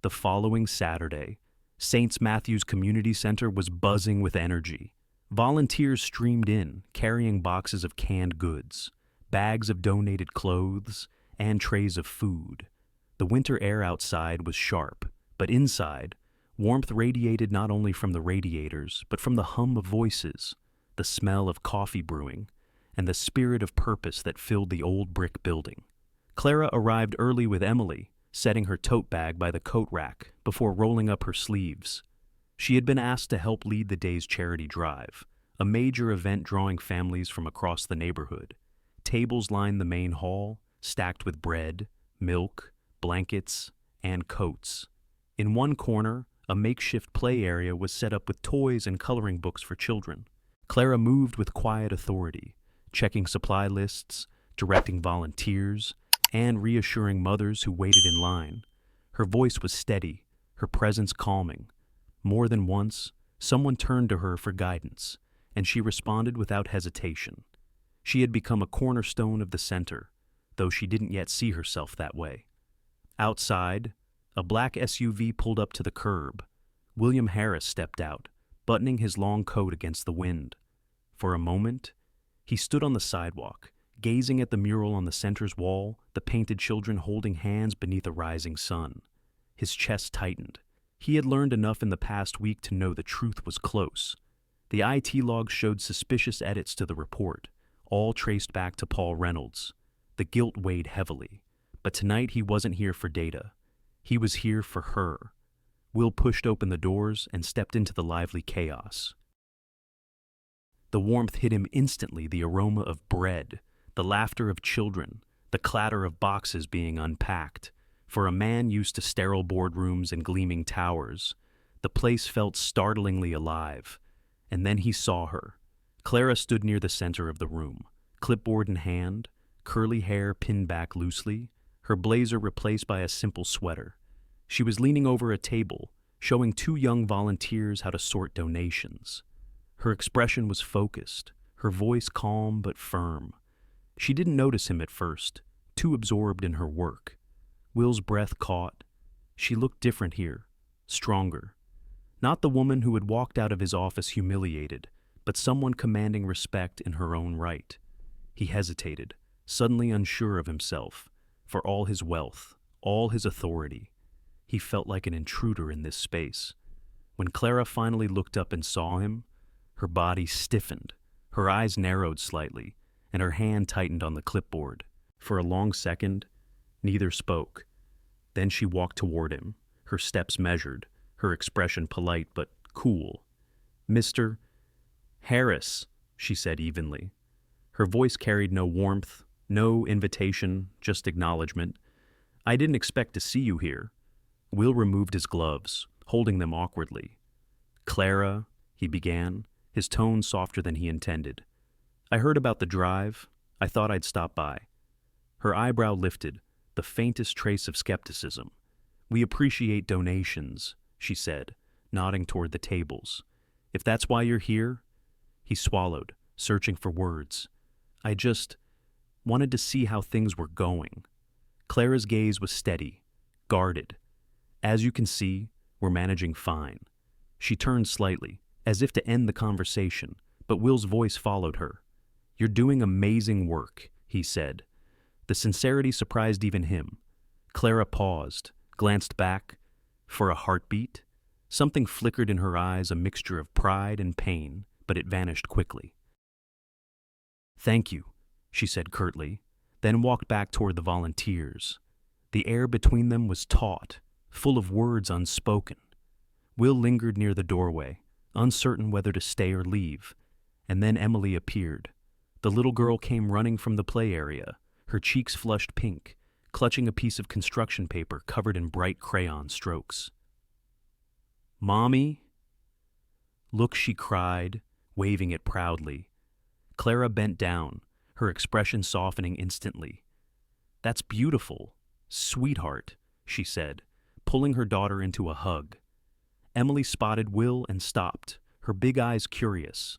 The following Saturday, St. Matthew's Community Center was buzzing with energy. Volunteers streamed in, carrying boxes of canned goods, bags of donated clothes, and trays of food. The winter air outside was sharp, but inside, warmth radiated not only from the radiators, but from the hum of voices, the smell of coffee brewing, and the spirit of purpose that filled the old brick building. Clara arrived early with Emily, setting her tote bag by the coat rack before rolling up her sleeves. She had been asked to help lead the day's charity drive, a major event drawing families from across the neighborhood. Tables lined the main hall, stacked with bread, milk, blankets, and coats. In one corner, a makeshift play area was set up with toys and coloring books for children. Clara moved with quiet authority, checking supply lists, directing volunteers, and reassuring mothers who waited in line. Her voice was steady, her presence calming. More than once, someone turned to her for guidance, and she responded without hesitation. She had become a cornerstone of the center, though she didn't yet see herself that way. Outside, a black SUV pulled up to the curb. William Harris stepped out, buttoning his long coat against the wind. For a moment, he stood on the sidewalk, gazing at the mural on the center's wall, the painted children holding hands beneath a rising sun. His chest tightened. He had learned enough in the past week to know the truth was close. The IT logs showed suspicious edits to the report, all traced back to Paul Reynolds. The guilt weighed heavily. But tonight he wasn't here for data. He was here for her. Will pushed open the doors and stepped into the lively chaos. The warmth hit him instantly, the aroma of bread, the laughter of children, the clatter of boxes being unpacked. For a man used to sterile boardrooms and gleaming towers, the place felt startlingly alive. And then he saw her. Clara stood near the center of the room, clipboard in hand, curly hair pinned back loosely, her blazer replaced by a simple sweater. She was leaning over a table, showing two young volunteers how to sort donations. Her expression was focused, her voice calm but firm. She didn't notice him at first, too absorbed in her work. Will's breath caught. She looked different here, stronger. Not the woman who had walked out of his office humiliated, but someone commanding respect in her own right. He hesitated, suddenly unsure of himself. For all his wealth, all his authority, he felt like an intruder in this space. When Clara finally looked up and saw him, her body stiffened, her eyes narrowed slightly, and her hand tightened on the clipboard. For a long second, neither spoke. Then she walked toward him, her steps measured, her expression polite but cool. "Mr. Harris," she said evenly. Her voice carried no warmth, no invitation, just acknowledgement. "I didn't expect to see you here." Will removed his gloves, holding them awkwardly. "Clara," he began, his tone softer than he intended. "I heard about the drive. I thought I'd stop by." Her eyebrow lifted, the faintest trace of skepticism. "We appreciate donations," she said, nodding toward the tables. "If that's why you're here?" He swallowed, searching for words. "I just wanted to see how things were going." Clara's gaze was steady, guarded. "As you can see, we're managing fine." She turned slightly, as if to end the conversation, but Will's voice followed her. "You're doing amazing work," he said. The sincerity surprised even him. Clara paused, glanced back. For a heartbeat, something flickered in her eyes, a mixture of pride and pain, but it vanished quickly. "Thank you," she said curtly, then walked back toward the volunteers. The air between them was taut, full of words unspoken. Will lingered near the doorway, uncertain whether to stay or leave, and then Emily appeared. The little girl came running from the play area, her cheeks flushed pink, clutching a piece of construction paper covered in bright crayon strokes. "Mommy?" "Look," she cried, waving it proudly. Clara bent down, her expression softening instantly. "That's beautiful, sweetheart," she said, pulling her daughter into a hug. Emily spotted Will and stopped, her big eyes curious.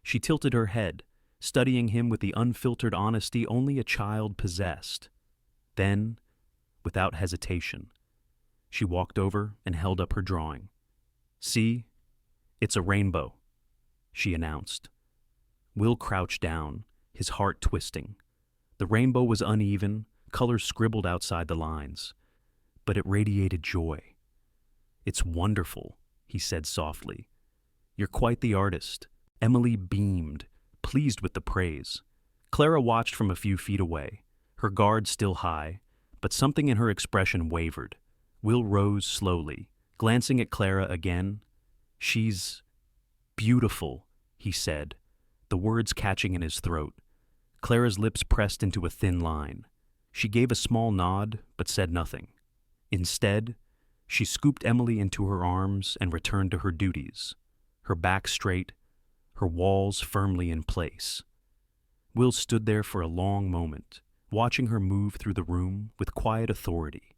She tilted her head, studying him with the unfiltered honesty only a child possessed. Then, without hesitation, she walked over and held up her drawing. "See? It's a rainbow," she announced. Will crouched down, his heart twisting. The rainbow was uneven, colors scribbled outside the lines, but it radiated joy. "It's wonderful," he said softly. "You're quite the artist." Emily beamed, pleased with the praise. Clara watched from a few feet away, her guard still high, but something in her expression wavered. Will rose slowly, glancing at Clara again. "She's beautiful," he said, the words catching in his throat. Clara's lips pressed into a thin line. She gave a small nod, but said nothing. Instead, she scooped Emily into her arms and returned to her duties, her back straight, her walls firmly in place. Will stood there for a long moment, watching her move through the room with quiet authority,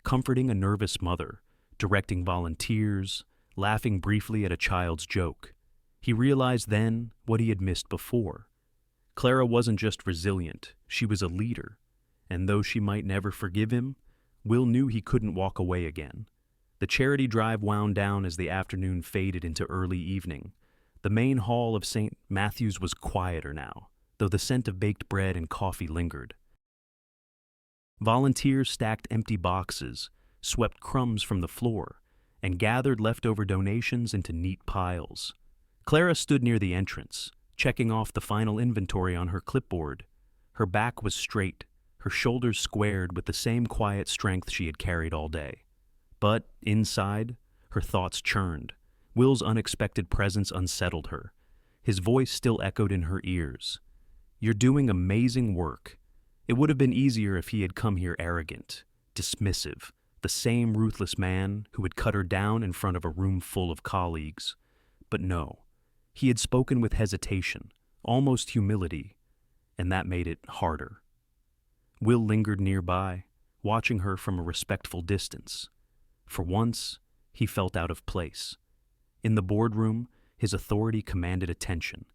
comforting a nervous mother, directing volunteers, laughing briefly at a child's joke. He realized then what he had missed before. Clara wasn't just resilient, she was a leader, and though she might never forgive him, Will knew he couldn't walk away again. The charity drive wound down as the afternoon faded into early evening. The main hall of St. Matthew's was quieter now, though the scent of baked bread and coffee lingered. Volunteers stacked empty boxes, swept crumbs from the floor, and gathered leftover donations into neat piles. Clara stood near the entrance, checking off the final inventory on her clipboard. Her back was straight, her shoulders squared with the same quiet strength she had carried all day. But inside, her thoughts churned. Will's unexpected presence unsettled her. His voice still echoed in her ears. "You're doing amazing work." It would have been easier if he had come here arrogant, dismissive, the same ruthless man who had cut her down in front of a room full of colleagues. But no, he had spoken with hesitation, almost humility, and that made it harder. Will lingered nearby, watching her from a respectful distance. For once, he felt out of place. In the boardroom, his authority commanded attention.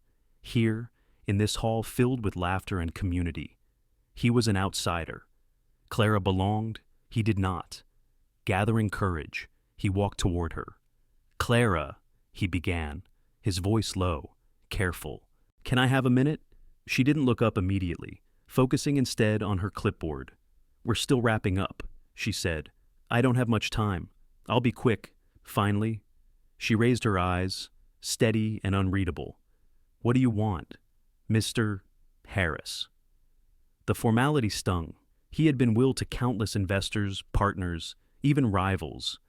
Here, in this hall filled with laughter and community, he was an outsider. Clara belonged, he did not. Gathering courage, he walked toward her. "Clara," he began, his voice low, careful. "Can I have a minute?" She didn't look up immediately, focusing instead on her clipboard. "We're still wrapping up," she said. "I don't have much time. I'll be quick." Finally, she raised her eyes, steady and unreadable. "What do you want?" "Mr. Harris." The formality stung. He had been Will to countless investors, partners, even rivals.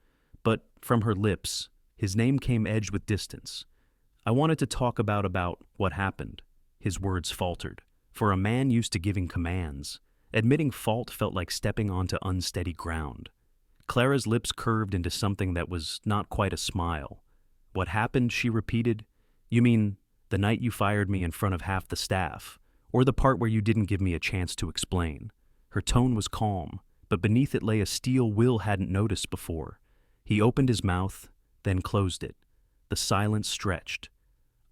But from her lips, his name came edged with distance. "I wanted to talk about what happened." His words faltered. For a man used to giving commands, admitting fault felt like stepping onto unsteady ground. Clara's lips curved into something that was not quite a smile. "What happened?" she repeated. "You mean the night you fired me in front of half the staff, or the part where you didn't give me a chance to explain?" Her tone was calm, but beneath it lay a steel Will hadn't noticed before. He opened his mouth, then closed it. The silence stretched.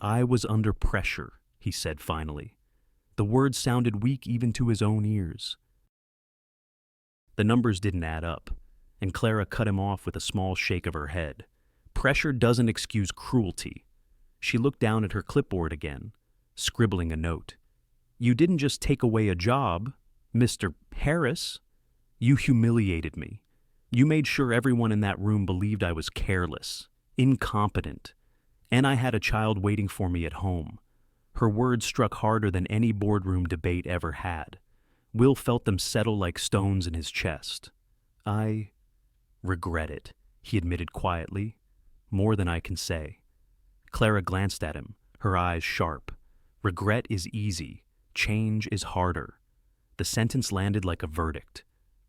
"I was under pressure," he said finally. The words sounded weak even to his own ears. The numbers didn't add up, and Clara cut him off with a small shake of her head. "Pressure doesn't excuse cruelty." She looked down at her clipboard again, scribbling a note. "You didn't just take away a job, Mr. Harris. You humiliated me. You made sure everyone in that room believed I was careless, incompetent, and I had a child waiting for me at home." Her words struck harder than any boardroom debate ever had. Will felt them settle like stones in his chest. "I regret it," he admitted quietly. "More than I can say." Clara glanced at him, her eyes sharp. "Regret is easy. Change is harder." The sentence landed like a verdict.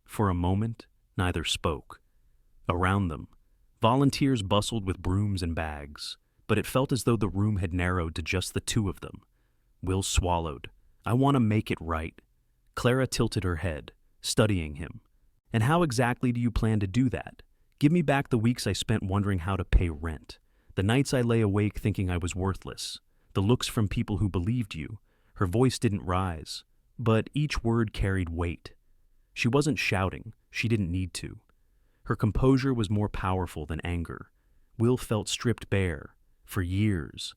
For a moment, neither spoke. Around them, volunteers bustled with brooms and bags, but it felt as though the room had narrowed to just the two of them. Will swallowed. "I want to make it right." Clara tilted her head, studying him. "And how exactly do you plan to do that? Give me back the weeks I spent wondering how to pay rent, the nights I lay awake thinking I was worthless, the looks from people who believed you." Her voice didn't rise, but each word carried weight. She wasn't shouting, she didn't need to. Her composure was more powerful than anger. Will felt stripped bare. For years,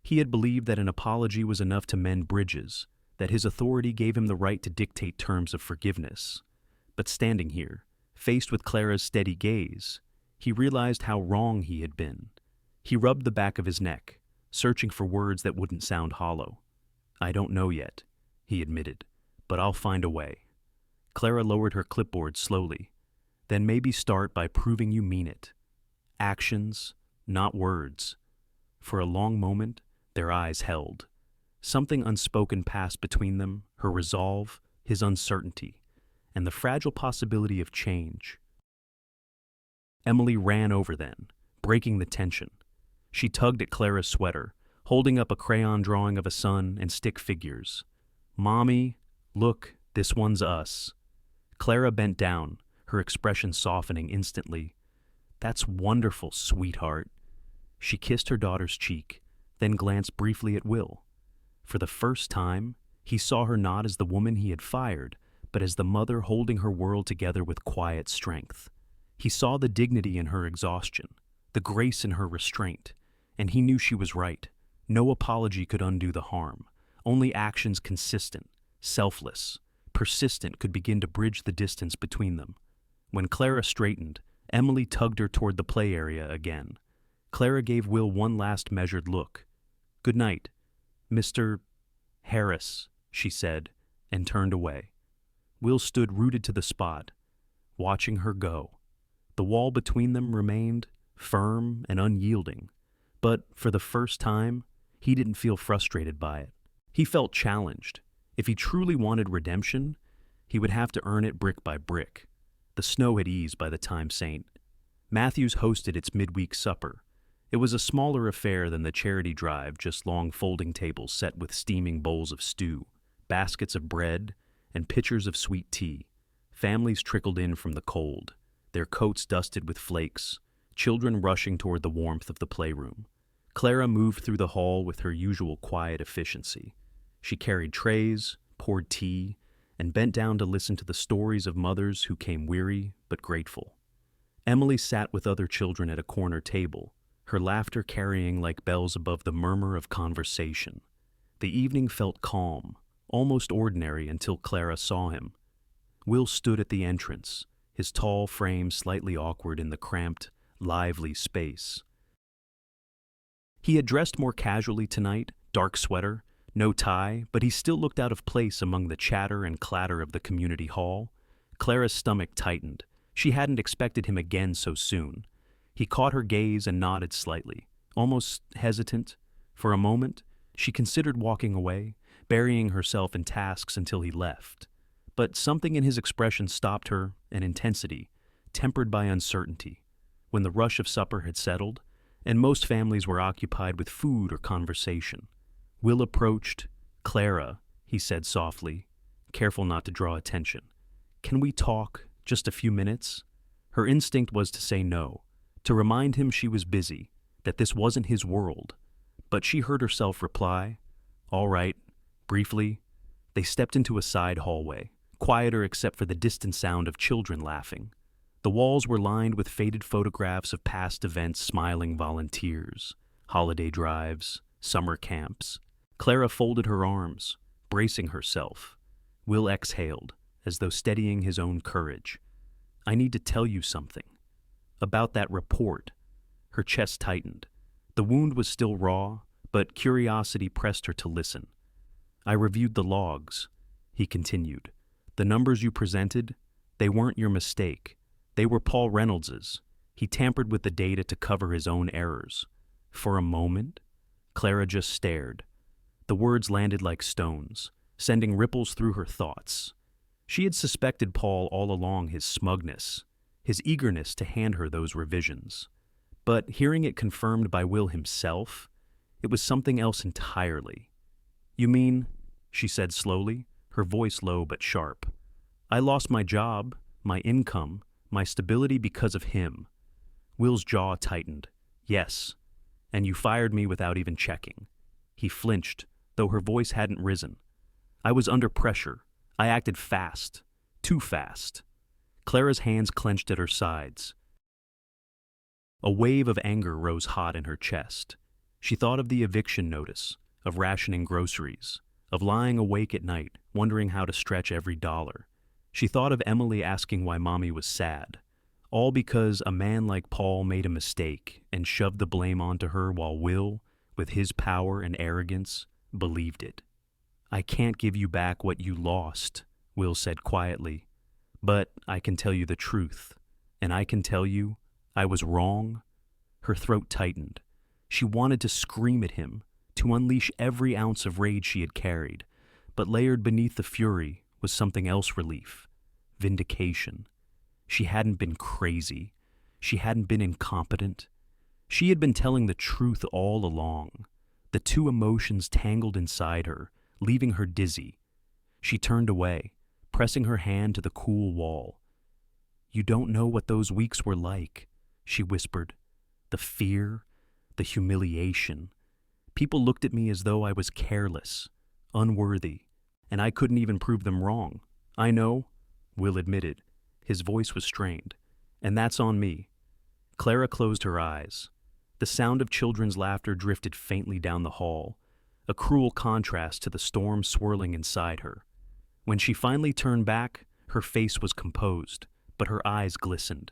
he had believed that an apology was enough to mend bridges, that his authority gave him the right to dictate terms of forgiveness. But standing here, faced with Clara's steady gaze, he realized how wrong he had been. He rubbed the back of his neck, searching for words that wouldn't sound hollow. "I don't know yet," he admitted, "but I'll find a way." Clara lowered her clipboard slowly. "Then maybe start by proving you mean it. Actions, not words." For a long moment, their eyes held. Something unspoken passed between them, her resolve, his uncertainty, and the fragile possibility of change. Emily ran over then, breaking the tension. She tugged at Clara's sweater, holding up a crayon drawing of a sun and stick figures. "Mommy, look, this one's us." Clara bent down, her expression softening instantly. "That's wonderful, sweetheart." She kissed her daughter's cheek, then glanced briefly at Will. For the first time, he saw her not as the woman he had fired, but as the mother holding her world together with quiet strength. He saw the dignity in her exhaustion, the grace in her restraint, and he knew she was right. No apology could undo the harm. Only actions consistent, selfless, persistent could begin to bridge the distance between them. When Clara straightened, Emily tugged her toward the play area again. Clara gave Will one last measured look. "Good night, Mr. Harris," she said, and turned away. Will stood rooted to the spot, watching her go. The wall between them remained firm and unyielding, but for the first time, he didn't feel frustrated by it. He felt challenged. If he truly wanted redemption, he would have to earn it brick by brick. The snow had eased by the time St. Matthew's hosted its midweek supper. It was a smaller affair than the charity drive, just long folding tables set with steaming bowls of stew, baskets of bread, and pitchers of sweet tea. Families trickled in from the cold, their coats dusted with flakes, children rushing toward the warmth of the playroom. Clara moved through the hall with her usual quiet efficiency. She carried trays, poured tea, and bent down to listen to the stories of mothers who came weary but grateful. Emily sat with other children at a corner table, her laughter carrying like bells above the murmur of conversation. The evening felt calm, almost ordinary until Clara saw him. Will stood at the entrance, his tall frame slightly awkward in the cramped, lively space. He had dressed more casually tonight, dark sweater, no tie, but he still looked out of place among the chatter and clatter of the community hall. Clara's stomach tightened. She hadn't expected him again so soon. He caught her gaze and nodded slightly, almost hesitant. For a moment, she considered walking away, burying herself in tasks until he left. But something in his expression stopped her, an intensity, tempered by uncertainty. When the rush of supper had settled, and most families were occupied with food or conversation, Will approached. "Clara," he said softly, careful not to draw attention. "Can we talk just a few minutes?" Her instinct was to say no, to remind him she was busy, that this wasn't his world. But she heard herself reply, "All right," briefly. They stepped into a side hallway, quieter except for the distant sound of children laughing. The walls were lined with faded photographs of past events, smiling volunteers, holiday drives, summer camps. Clara folded her arms, bracing herself. Will exhaled, as though steadying his own courage. "I need to tell you something. About that report." Her chest tightened. The wound was still raw, but curiosity pressed her to listen. "I reviewed the logs," he continued. "The numbers you presented, they weren't your mistake. They were Paul Reynolds's. He tampered with the data to cover his own errors." For a moment, Clara just stared. The words landed like stones, sending ripples through her thoughts. She had suspected Paul all along, his smugness, his eagerness to hand her those revisions. But hearing it confirmed by Will himself, it was something else entirely. "You mean," she said slowly, her voice low but sharp, "I lost my job, my income, my stability because of him." Will's jaw tightened. "Yes, and you fired me without even checking." He flinched, though her voice hadn't risen. "I was under pressure. I acted fast. Too fast." Clara's hands clenched at her sides. A wave of anger rose hot in her chest. She thought of the eviction notice, of rationing groceries, of lying awake at night, wondering how to stretch every dollar. She thought of Emily asking why Mommy was sad, all because a man like Paul made a mistake and shoved the blame onto her while Will, with his power and arrogance, believed it. "I can't give you back what you lost," Will said quietly, "but I can tell you the truth, and I can tell you I was wrong." Her throat tightened. She wanted to scream at him, to unleash every ounce of rage she had carried, but layered beneath the fury was something else: relief, vindication. She hadn't been crazy. She hadn't been incompetent. She had been telling the truth all along. The two emotions tangled inside her, leaving her dizzy. She turned away, pressing her hand to the cool wall. "You don't know what those weeks were like," she whispered. "The fear, the humiliation. People looked at me as though I was careless, unworthy, and I couldn't even prove them wrong. I know," Will admitted. His voice was strained. "And that's on me." Clara closed her eyes. The sound of children's laughter drifted faintly down the hall. a cruel contrast to the storm swirling inside her. When she finally turned back, her face was composed, but her eyes glistened.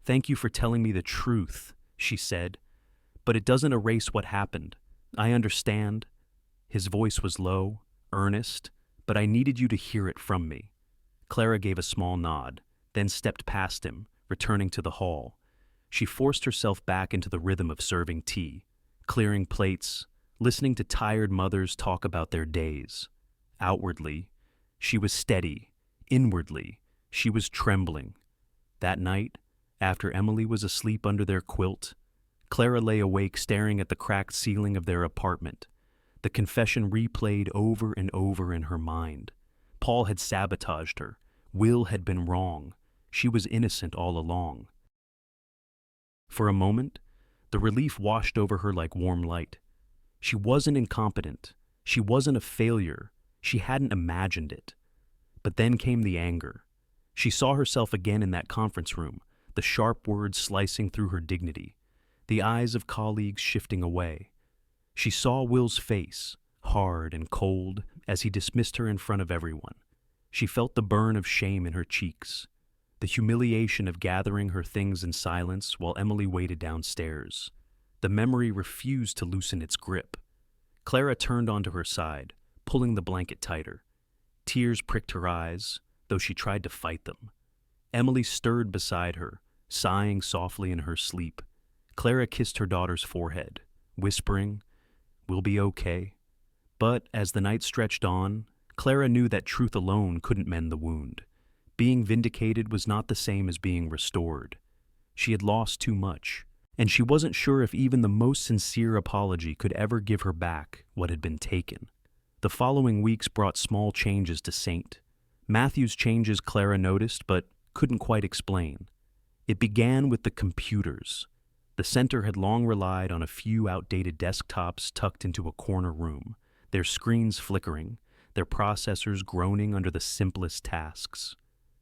"Thank you for telling me the truth," she said. "But it doesn't erase what happened. I understand." His voice was low, earnest, but I needed you to hear it from me. Clara gave a small nod, then stepped past him, returning to the hall. She forced herself back into the rhythm of serving tea, clearing plates, listening to tired mothers talk about their days. Outwardly, she was steady. Inwardly, she was trembling. That night, after Emily was asleep under their quilt, Clara lay awake staring at the cracked ceiling of their apartment. The confession replayed over and over in her mind. Paul had sabotaged her. Will had been wrong. She was innocent all along. For a moment, the relief washed over her like warm light. She wasn't incompetent. She wasn't a failure. She hadn't imagined it. But then came the anger. She saw herself again in that conference room, the sharp words slicing through her dignity, the eyes of colleagues shifting away. She saw Will's face, hard and cold, as he dismissed her in front of everyone. She felt the burn of shame in her cheeks, the humiliation of gathering her things in silence while Emily waited downstairs. The memory refused to loosen its grip. Clara turned onto her side, pulling the blanket tighter. Tears pricked her eyes, though she tried to fight them. Emily stirred beside her, sighing softly in her sleep. Clara kissed her daughter's forehead, whispering, "We'll be okay." But as the night stretched on, Clara knew that truth alone couldn't mend the wound. Being vindicated was not the same as being restored. She had lost too much, and she wasn't sure if even the most sincere apology could ever give her back what had been taken. The following weeks brought small changes to Saint. Matthew's changes Clara noticed but couldn't quite explain. It began with the computers. The center had long relied on a few outdated desktops tucked into a corner room, their screens flickering, their processors groaning under the simplest tasks.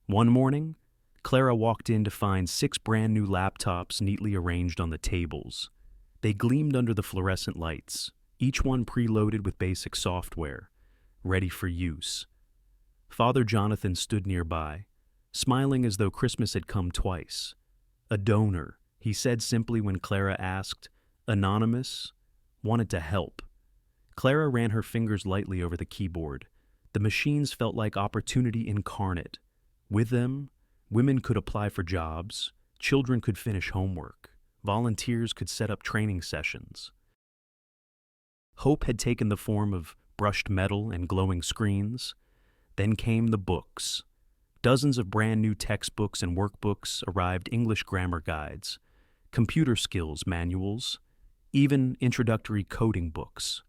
One morning, Clara walked in to find 6 brand new laptops neatly arranged on the tables. They gleamed under the fluorescent lights, each one preloaded with basic software, ready for use. Father Jonathan stood nearby, smiling as though Christmas had come twice. "A donor," he said simply when Clara asked. "Anonymous, wanted to help." Clara ran her fingers lightly over the keyboard. The machines felt like opportunity incarnate. With them, women could apply for jobs, children could finish homework, volunteers could set up training sessions. Hope had taken the form of brushed metal and glowing screens. Then came the books. Dozens of brand new textbooks and workbooks arrived, English grammar guides, computer skills manuals, even introductory coding books.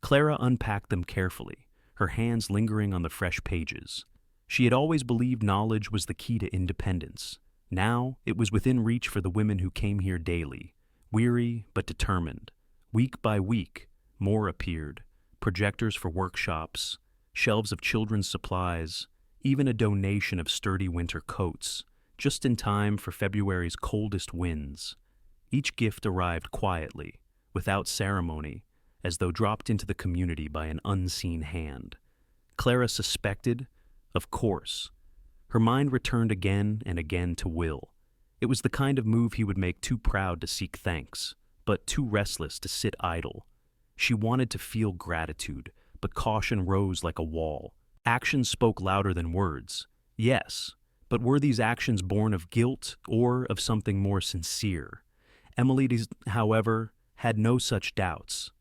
Clara unpacked them carefully, her hands lingering on the fresh pages. She had always believed knowledge was the key to independence. Now it was within reach for the women who came here daily, weary but determined. Week by week, more appeared, projectors for workshops, shelves of children's supplies, even a donation of sturdy winter coats, just in time for February's coldest winds. Each gift arrived quietly, without ceremony, as though dropped into the community by an unseen hand. Clara suspected, of course. Her mind returned again and again to Will. It was the kind of move he would make too proud to seek thanks, but too restless to sit idle. She wanted to feel gratitude, but caution rose like a wall. Actions spoke louder than words. Yes, but were these actions born of guilt or of something more sincere? Emily, however, had no such doubts.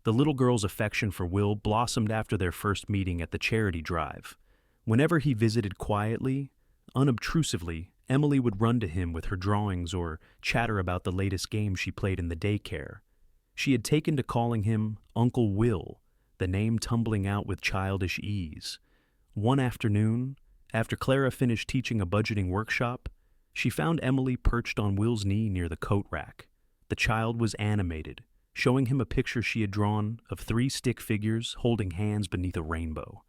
The little girl's affection for Will blossomed after their first meeting at the charity drive. Whenever he visited quietly, unobtrusively, Emily would run to him with her drawings or chatter about the latest game she played in the daycare. She had taken to calling him Uncle Will, the name tumbling out with childish ease. One afternoon, after Clara finished teaching a budgeting workshop, she found Emily perched on Will's knee near the coat rack. The child was animated, showing him a picture she had drawn of 3 stick figures holding hands beneath a rainbow.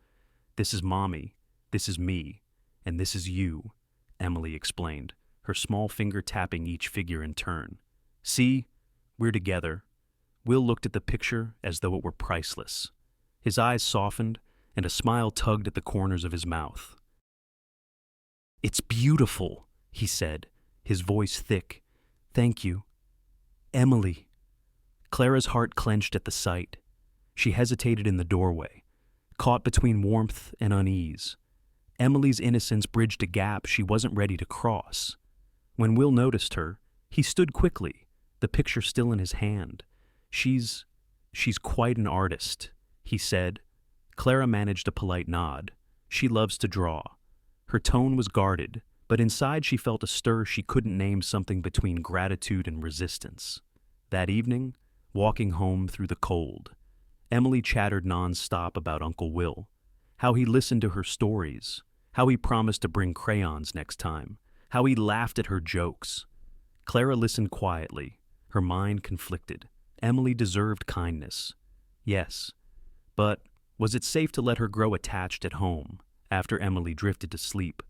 "This is Mommy, this is me, and this is you," Emily explained, her small finger tapping each figure in turn. "See, we're together." Will looked at the picture as though it were priceless. His eyes softened, and a smile tugged at the corners of his mouth. "It's beautiful," he said, his voice thick. "Thank you. Emily." Clara's heart clenched at the sight. She hesitated in the doorway, caught between warmth and unease. Emily's innocence bridged a gap she wasn't ready to cross. When Will noticed her, he stood quickly, the picture still in his hand. She's quite an artist," he said. Clara managed a polite nod. She loves to draw. Her tone was guarded, but inside she felt a stir she couldn't name, something between gratitude and resistance. That evening, walking home through the cold, Emily chattered non-stop about Uncle Will, how he listened to her stories, how he promised to bring crayons next time, how he laughed at her jokes. Clara listened quietly, her mind conflicted. Emily deserved kindness. Yes, but was it safe to let her grow attached at home? After Emily drifted to sleep,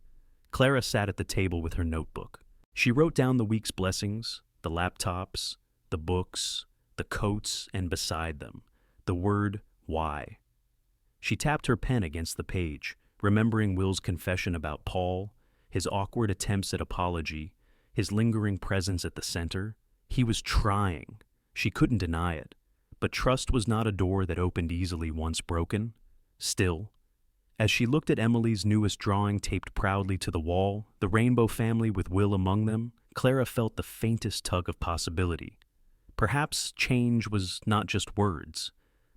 Clara sat at the table with her notebook. She wrote down the week's blessings, the laptops, the books, the coats, and beside them, the word why. She tapped her pen against the page, remembering Will's confession about Paul, his awkward attempts at apology, his lingering presence at the center. He was trying. She couldn't deny it. But trust was not a door that opened easily once broken. Still, as she looked at Emily's newest drawing taped proudly to the wall, the rainbow family with Will among them, Clara felt the faintest tug of possibility. Perhaps change was not just words.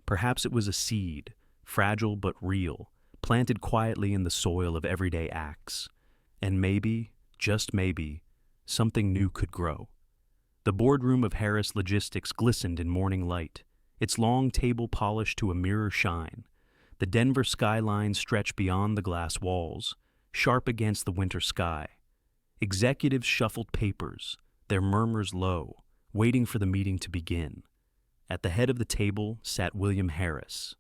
Perhaps it was a seed, fragile but real, planted quietly in the soil of everyday acts. And maybe, just maybe, something new could grow. The boardroom of Harris Logistics glistened in morning light, its long table polished to a mirror shine. The Denver skyline stretched beyond the glass walls, sharp against the winter sky. Executives shuffled papers, their murmurs low, waiting for the meeting to begin. At the head of the table sat William Harris.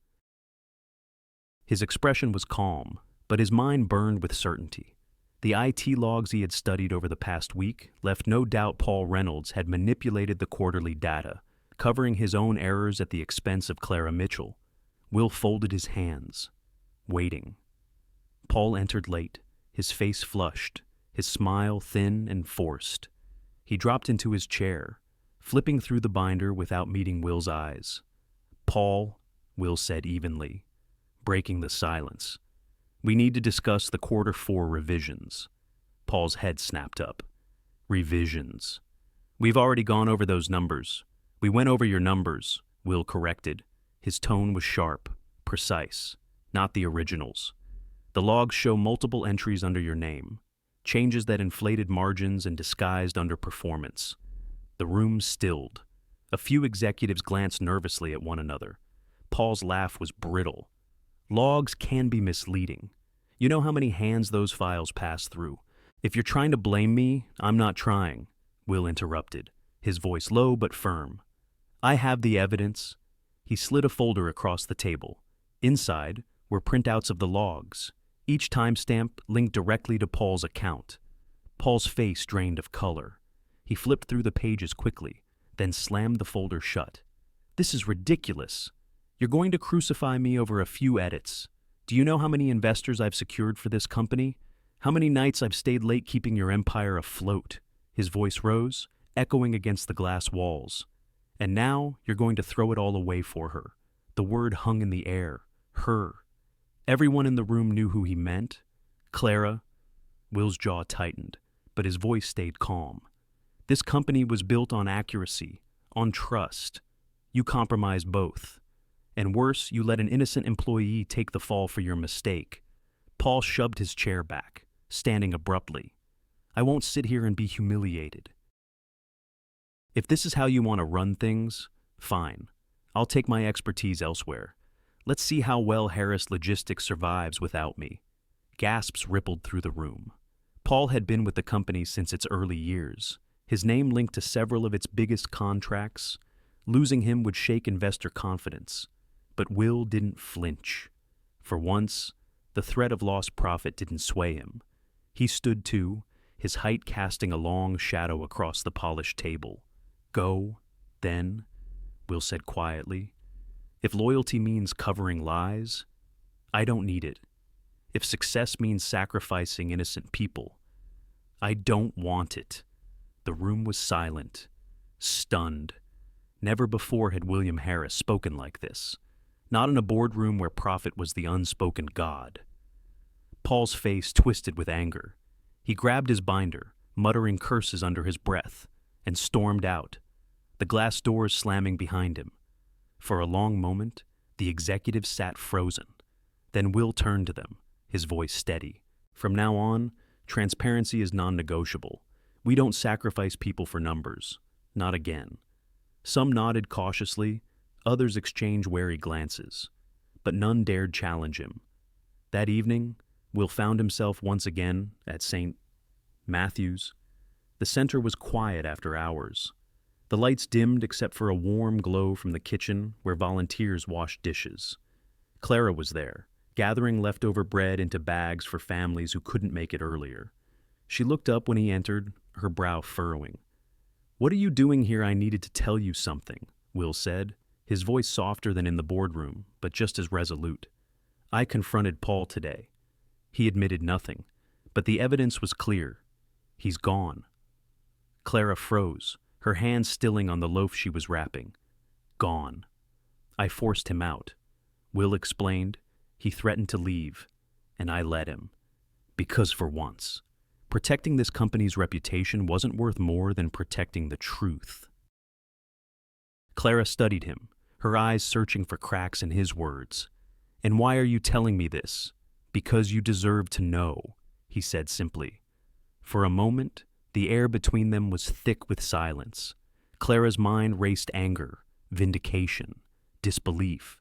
His expression was calm, but his mind burned with certainty. The IT logs he had studied over the past week left no doubt Paul Reynolds had manipulated the quarterly data, covering his own errors at the expense of Clara Mitchell. Will folded his hands, waiting. Paul entered late, his face flushed, his smile thin and forced. He dropped into his chair, flipping through the binder without meeting Will's eyes. "Paul," Will said evenly, breaking the silence. "We need to discuss the Q4 revisions." Paul's head snapped up. "Revisions. We've already gone over those numbers." "We went over your numbers," Will corrected. His tone was sharp, precise, not the originals. "The logs show multiple entries under your name, changes that inflated margins and disguised underperformance." The room stilled. A few executives glanced nervously at one another. Paul's laugh was brittle. "Logs can be misleading. You know how many hands those files pass through. If you're trying to blame me, I'm not trying," Will interrupted, his voice low but firm. "I have the evidence." He slid a folder across the table. Inside were printouts of the logs, each timestamp linked directly to Paul's account. Paul's face drained of color. He flipped through the pages quickly, then slammed the folder shut. "This is ridiculous. You're going to crucify me over a few edits. Do you know how many investors I've secured for this company? How many nights I've stayed late keeping your empire afloat?" His voice rose, echoing against the glass walls. "And now you're going to throw it all away for her." The word hung in the air. Her. Everyone in the room knew who he meant. Clara. Will's jaw tightened, but his voice stayed calm. "This company was built on accuracy, on trust. You compromised both. And worse, you let an innocent employee take the fall for your mistake." Paul shoved his chair back, standing abruptly. "I won't sit here and be humiliated. If this is how you want to run things, fine. I'll take my expertise elsewhere. Let's see how well Harris Logistics survives without me." Gasps rippled through the room. Paul had been with the company since its early years, his name linked to several of its biggest contracts. Losing him would shake investor confidence. But Will didn't flinch. For once, the threat of lost profit didn't sway him. He stood too, his height casting a long shadow across the polished table. "Go, then," Will said quietly, If loyalty means covering lies, I don't need it. If success means sacrificing innocent people, I don't want it. The room was silent, stunned. Never before had William Harris spoken like this. Not in a boardroom where profit was the unspoken god. Paul's face twisted with anger. He grabbed his binder, muttering curses under his breath, and stormed out, the glass doors slamming behind him. For a long moment, the executives sat frozen. Then Will turned to them, his voice steady. From now on, transparency is non-negotiable. We don't sacrifice people for numbers. Not again. Some nodded cautiously, others exchanged wary glances, but none dared challenge him. That evening, Will found himself once again at St. Matthew's. The center was quiet after hours. The lights dimmed except for a warm glow from the kitchen where volunteers washed dishes. Clara was there, gathering leftover bread into bags for families who couldn't make it earlier. She looked up when he entered, her brow furrowing. "What are you doing here? I needed to tell you something," Will said, his voice softer than in the boardroom, but just as resolute. "I confronted Paul today. He admitted nothing, but the evidence was clear. He's gone." Clara froze, her hand stilling on the loaf she was wrapping. Gone. "I forced him out," Will explained. "He threatened to leave, and I let him. Because for once, protecting this company's reputation wasn't worth more than protecting the truth." Clara studied him, her eyes searching for cracks in his words. "And why are you telling me this? Because you deserve to know," he said simply. For a moment, the air between them was thick with silence. Clara's mind raced anger, vindication, disbelief.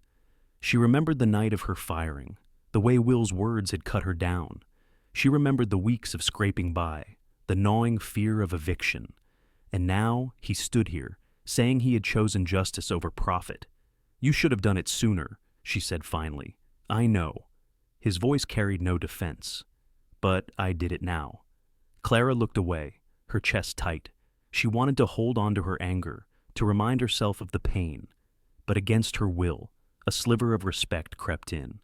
She remembered the night of her firing, the way Will's words had cut her down. She remembered the weeks of scraping by, the gnawing fear of eviction. And now he stood here, saying he had chosen justice over profit. "You should have done it sooner," she said finally. "I know." His voice carried no defense. "But I did it now." Clara looked away, her chest tight. She wanted to hold on to her anger, to remind herself of the pain. But against her will, a sliver of respect crept in.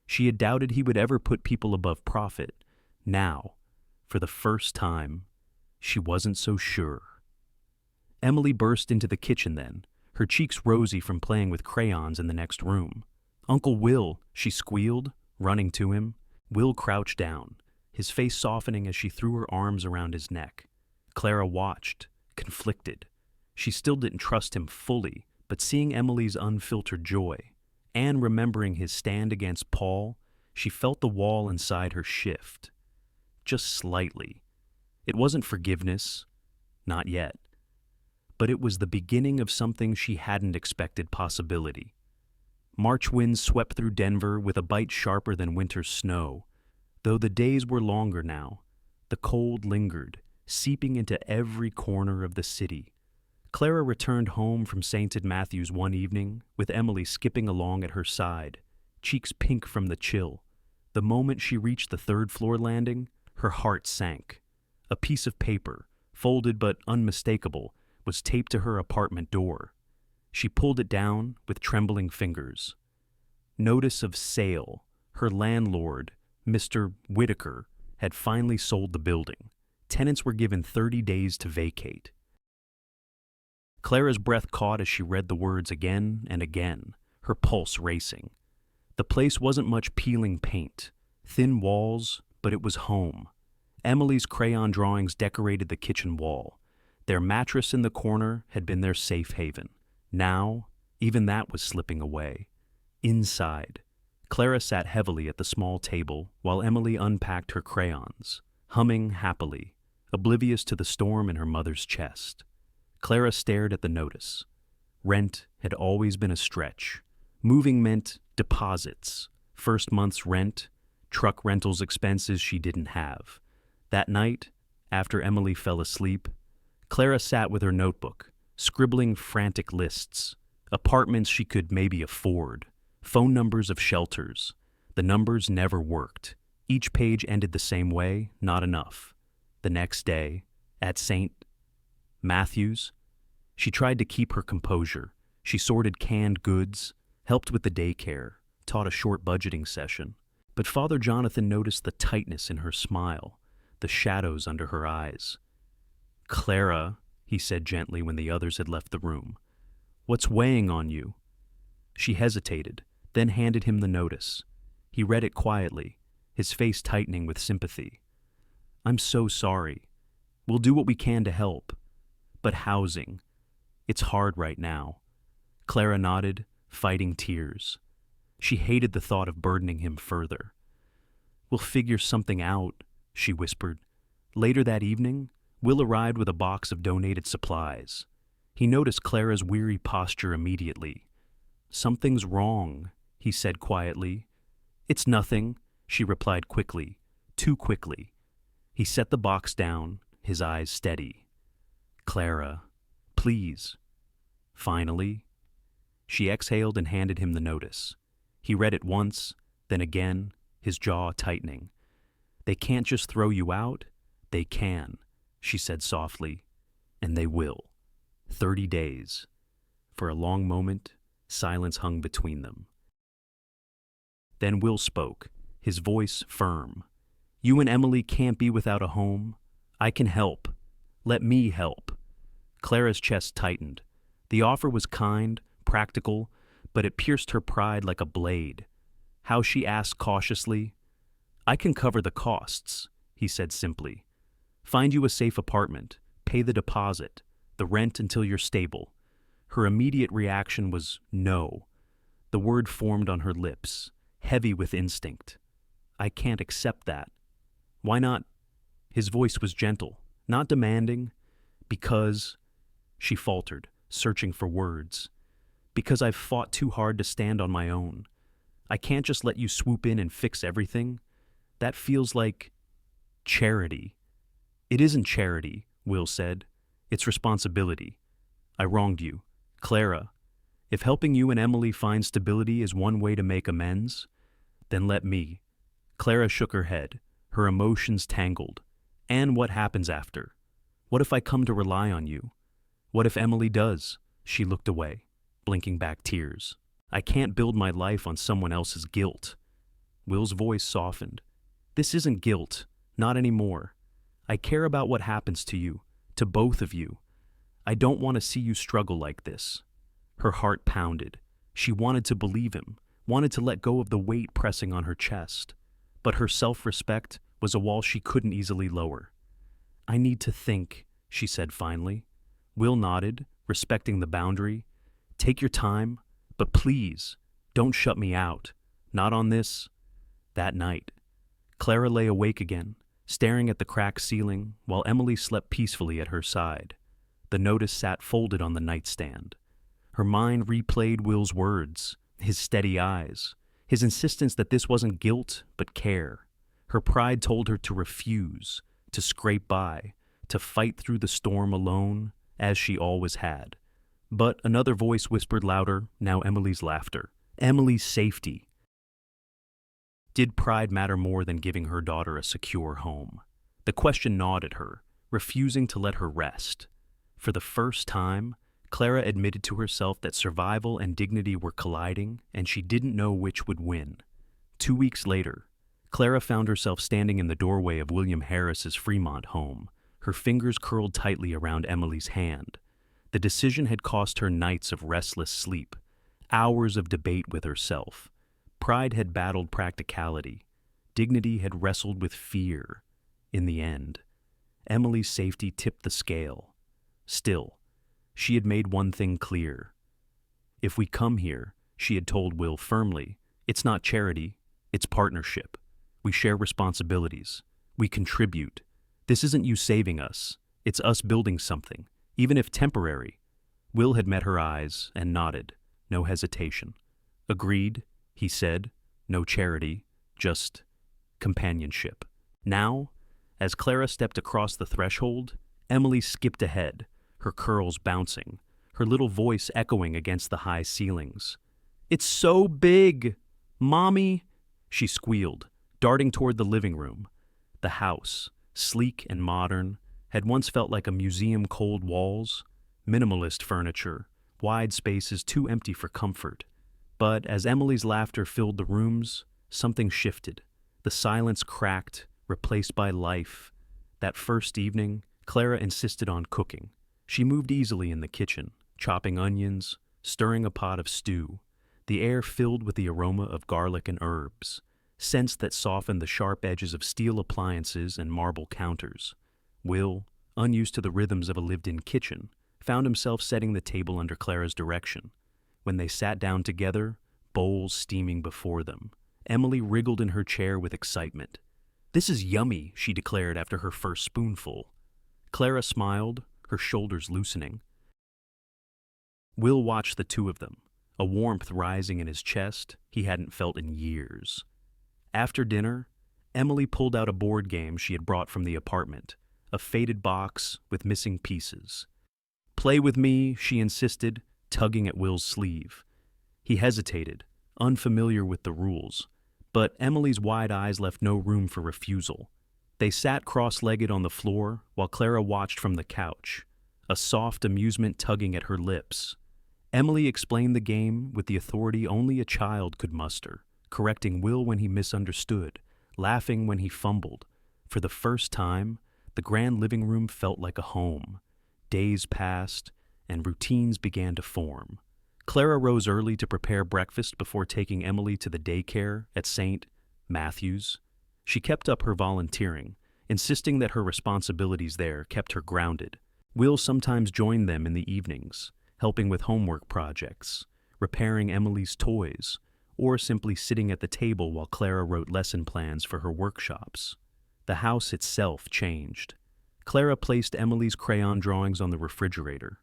She had doubted he would ever put people above profit. Now, for the first time, she wasn't so sure. Emily burst into the kitchen then, her cheeks rosy from playing with crayons in the next room. "Uncle Will," she squealed, running to him. Will crouched down, his face softening as she threw her arms around his neck. Clara watched, conflicted. She still didn't trust him fully, but seeing Emily's unfiltered joy, and remembering his stand against Paul, she felt the wall inside her shift. Just slightly. It wasn't forgiveness, not yet. But it was the beginning of something she hadn't expected possibility. March winds swept through Denver with a bite sharper than winter's snow. Though the days were longer now, the cold lingered, seeping into every corner of the city. Clara returned home from St. Matthew's one evening, with Emily skipping along at her side, cheeks pink from the chill. The moment she reached the third-floor landing, her heart sank. A piece of paper, folded but unmistakable, was taped to her apartment door. She pulled it down with trembling fingers. Notice of sale. Her landlord, Mr. Whitaker, had finally sold the building. Tenants were given 30 days to vacate. Clara's breath caught as she read the words again and again, her pulse racing. The place wasn't much peeling paint, thin walls, but it was home. Emily's crayon drawings decorated the kitchen wall. Their mattress in the corner had been their safe haven. Now, even that was slipping away. Inside, Clara sat heavily at the small table while Emily unpacked her crayons, humming happily, oblivious to the storm in her mother's chest. Clara stared at the notice. Rent had always been a stretch. Moving meant deposits, first month's rent, truck rentals expenses she didn't have. That night, after Emily fell asleep, Clara sat with her notebook, scribbling frantic lists, apartments she could maybe afford, phone numbers of shelters. The numbers never worked. Each page ended the same way, not enough. The next day, at St. Matthew's, she tried to keep her composure. She sorted canned goods, helped with the daycare, taught a short budgeting session. But Father Jonathan noticed the tightness in her smile, the shadows under her eyes. "Clara," he said gently when the others had left the room, "what's weighing on you?" She hesitated, then handed him the notice. He read it quietly, his face tightening with sympathy. "I'm so sorry. We'll do what we can to help. But housing, it's hard right now." Clara nodded, fighting tears. She hated the thought of burdening him further. "We'll figure something out," she whispered. Later that evening, Will arrived with a box of donated supplies. He noticed Clara's weary posture immediately. "Something's wrong," he said quietly. "It's nothing," she replied quickly, too quickly. He set the box down, his eyes steady. "Clara, please." Finally, she exhaled and handed him the notice. He read it once, then again, his jaw tightening. "They can't just throw you out, they can," she said softly, "and they will. 30 days. For a long moment, silence hung between them. Then Will spoke, his voice firm. "You and Emily can't be without a home. I can help. Let me help." Clara's chest tightened. The offer was kind, practical, but it pierced her pride like a blade. How she asked cautiously, "I can cover the costs," he said simply. "Find you a safe apartment, pay the deposit, the rent until you're stable." Her immediate reaction was no. The word formed on her lips, heavy with instinct. "I can't accept that." "Why not?" His voice was gentle, not demanding. "Because," she faltered, searching for words. "Because I've fought too hard to stand on my own. I can't just let you swoop in and fix everything. That feels like charity." "It isn't charity," Will said. "It's responsibility. I wronged you. Clara, if helping you and Emily find stability is one way to make amends, then let me." Clara shook her head, her emotions tangled. "And what happens after? What if I come to rely on you? What if Emily does?" She looked away, blinking back tears. "I can't build my life on someone else's guilt." Will's voice softened. "This isn't guilt, not anymore. I care about what happens to you, to both of you. I don't want to see you struggle like this." Her heart pounded. She wanted to believe him, wanted to let go of the weight pressing on her chest. But her self-respect was a wall she couldn't easily lower. "I need to think," she said finally. Will nodded, respecting the boundary. "Take your time, but please, don't shut me out. Not on this." That night, Clara lay awake again, staring at the cracked ceiling, while Emily slept peacefully at her side. The notice sat folded on the nightstand. Her mind replayed Will's words, his steady eyes, his insistence that this wasn't guilt, but care. Her pride told her to refuse, to scrape by, to fight through the storm alone, as she always had. But another voice whispered louder, now Emily's laughter. Emily's safety. Did pride matter more than giving her daughter a secure home? The question gnawed at her, refusing to let her rest. For the first time, Clara admitted to herself that survival and dignity were colliding, and she didn't know which would win. 2 weeks later, Clara found herself standing in the doorway of William Harris's Fremont home, her fingers curled tightly around Emily's hand. The decision had cost her nights of restless sleep, hours of debate with herself. Pride had battled practicality. Dignity had wrestled with fear. In the end, Emily's safety tipped the scale. Still, she had made one thing clear. "If we come here," she had told Will firmly, "it's not charity, it's partnership. We share responsibilities. We contribute. This isn't you saving us. It's us building something, even if temporary." Will had met her eyes and nodded, no hesitation. "Agreed," he said. "No charity, just companionship." Now, as Clara stepped across the threshold, Emily skipped ahead, her curls bouncing, her little voice echoing against the high ceilings. "It's so big! Mommy!" she squealed, darting toward the living room. The house, sleek and modern, had once felt like a museum. Cold walls, minimalist furniture, wide spaces too empty for comfort. But as Emily's laughter filled the rooms, something shifted. The silence cracked, replaced by life. That first evening, Clara insisted on cooking. She moved easily in the kitchen, chopping onions, stirring a pot of stew. The air filled with the aroma of garlic and herbs, scents that softened the sharp edges of steel appliances and marble counters. Will, unused to the rhythms of a lived-in kitchen, found himself setting the table under Clara's direction. When they sat down together, bowls steaming before them, Emily wriggled in her chair with excitement. "This is yummy," she declared after her first spoonful. Clara smiled, her shoulders loosening. Will watched the two of them, a warmth rising in his chest he hadn't felt in years. After dinner, Emily pulled out a board game she had brought from the apartment, a faded box with missing pieces. "Play with me," she insisted, tugging at Will's sleeve. He hesitated, unfamiliar with the rules, but Emily's wide eyes left no room for refusal. They sat cross-legged on the floor while Clara watched from the couch, a soft amusement tugging at her lips. Emily explained the game with the authority only a child could muster, correcting Will when he misunderstood, laughing when he fumbled. For the first time, the grand living room felt like a home. Days passed, and routines began to form. Clara rose early to prepare breakfast before taking Emily to the daycare at St. Matthew's. She kept up her volunteering, insisting that her responsibilities there kept her grounded. Will sometimes joined them in the evenings, helping with homework projects, repairing Emily's toys, or simply sitting at the table while Clara wrote lesson plans for her workshops. The house itself changed. Clara placed Emily's crayon drawings on the refrigerator.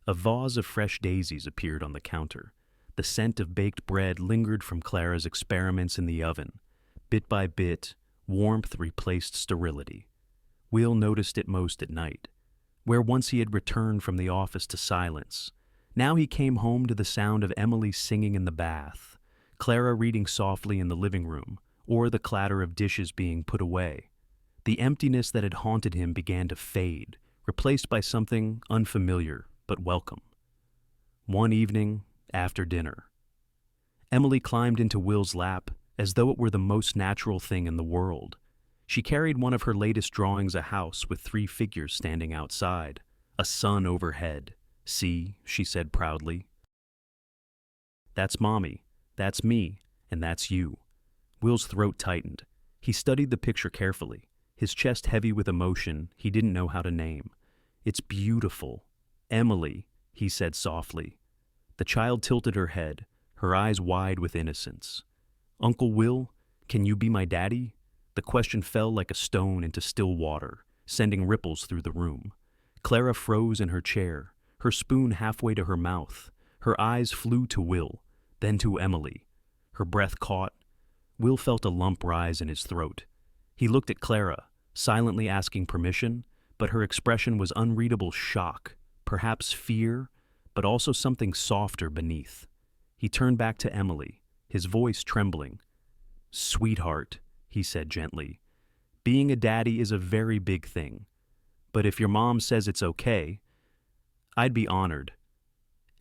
A vase of fresh daisies appeared on the counter. The scent of baked bread lingered from Clara's experiments in the oven. Bit by bit, warmth replaced sterility. Will noticed it most at night, where once he had returned from the office to silence. Now he came home to the sound of Emily singing in the bath, Clara reading softly in the living room, or the clatter of dishes being put away. The emptiness that had haunted him began to fade, replaced by something unfamiliar but welcome. One evening, after dinner, Emily climbed into Will's lap as though it were the most natural thing in the world. She carried one of her latest drawings, a house with 3 figures standing outside, a sun overhead. "See," she said proudly. "That's Mommy, that's me, and that's you." Will's throat tightened. He studied the picture carefully, his chest heavy with emotion he didn't know how to name. "It's beautiful. Emily," he said softly. The child tilted her head, her eyes wide with innocence. "Uncle Will, can you be my daddy?" The question fell like a stone into still water, sending ripples through the room. Clara froze in her chair, her spoon halfway to her mouth. Her eyes flew to Will, then to Emily. Her breath caught. Will felt a lump rise in his throat. He looked at Clara, silently asking permission, but her expression was unreadable shock, perhaps fear, but also something softer beneath. He turned back to Emily, his voice trembling. "Sweetheart," he said gently, "being a daddy is a very big thing. But if your mom says it's okay, I'd be honored."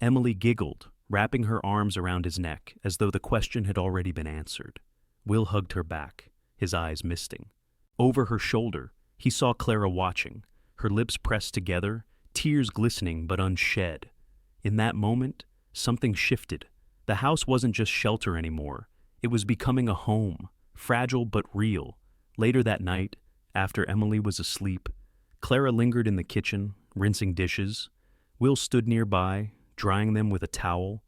Emily giggled, wrapping her arms around his neck as though the question had already been answered. Will hugged her back, his eyes misting. Over her shoulder, he saw Clara watching, her lips pressed together, tears glistening but unshed. In that moment, something shifted. The house wasn't just shelter anymore. It was becoming a home, fragile but real. Later that night, after Emily was asleep, Clara lingered in the kitchen, rinsing dishes. Will stood nearby, drying them with a towel.